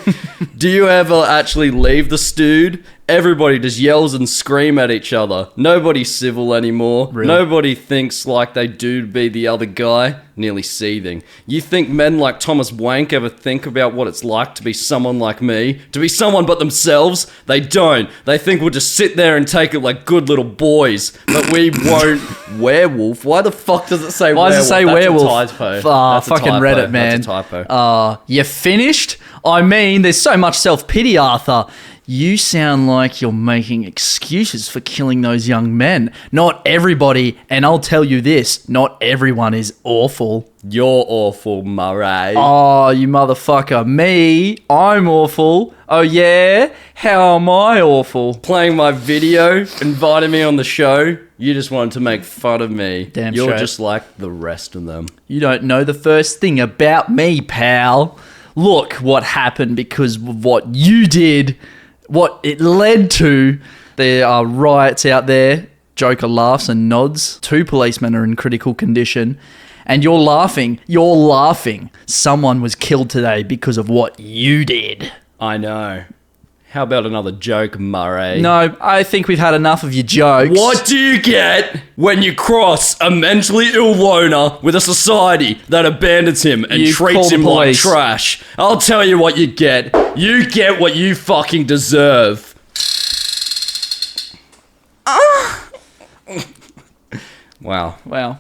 Speaker 1: Do you ever actually leave the stewed? Everybody just yells and scream at each other. Nobody's civil anymore.
Speaker 2: Really?
Speaker 1: Nobody thinks like they do to be the other guy. Nearly seething. You think men like Thomas Wank ever think about what it's like to be someone like me? To be someone but themselves? They don't. They think we'll just sit there and take it like good little boys. But we won't. Werewolf? Why the fuck does it say
Speaker 2: Why
Speaker 1: werewolf?
Speaker 2: does it say
Speaker 1: That's
Speaker 2: werewolf?
Speaker 1: A typo.
Speaker 2: Ah,
Speaker 1: That's a
Speaker 2: fucking
Speaker 1: typo.
Speaker 2: Reddit, man.
Speaker 1: That's a typo.
Speaker 2: You finished? I mean, there's so much self-pity, Arthur. You sound like you're making excuses for killing those young men. Not everybody, and I'll tell you this, not everyone is awful.
Speaker 1: You're awful, Murray.
Speaker 2: Oh, you motherfucker. Me? I'm awful. Oh, yeah? How am I awful?
Speaker 1: Playing my video, inviting me on the show. You just wanted to make fun of me.
Speaker 2: Damn
Speaker 1: You're
Speaker 2: straight.
Speaker 1: just like the rest of them.
Speaker 2: You don't know the first thing about me, pal. Look what happened because of what you did, what it led to. There are riots out there. Joker laughs and nods. 2 policemen are in critical condition. And you're laughing. You're laughing. Someone was killed today because of what you did.
Speaker 1: I know. How about another joke, Murray?
Speaker 2: No, I think we've had enough of your jokes.
Speaker 1: What do you get when you cross a mentally ill loner with a society that abandons him and
Speaker 2: You call
Speaker 1: treats
Speaker 2: the
Speaker 1: him like
Speaker 2: police.
Speaker 1: trash? I'll tell you what you get. You get what you fucking deserve. Wow.
Speaker 2: Wow.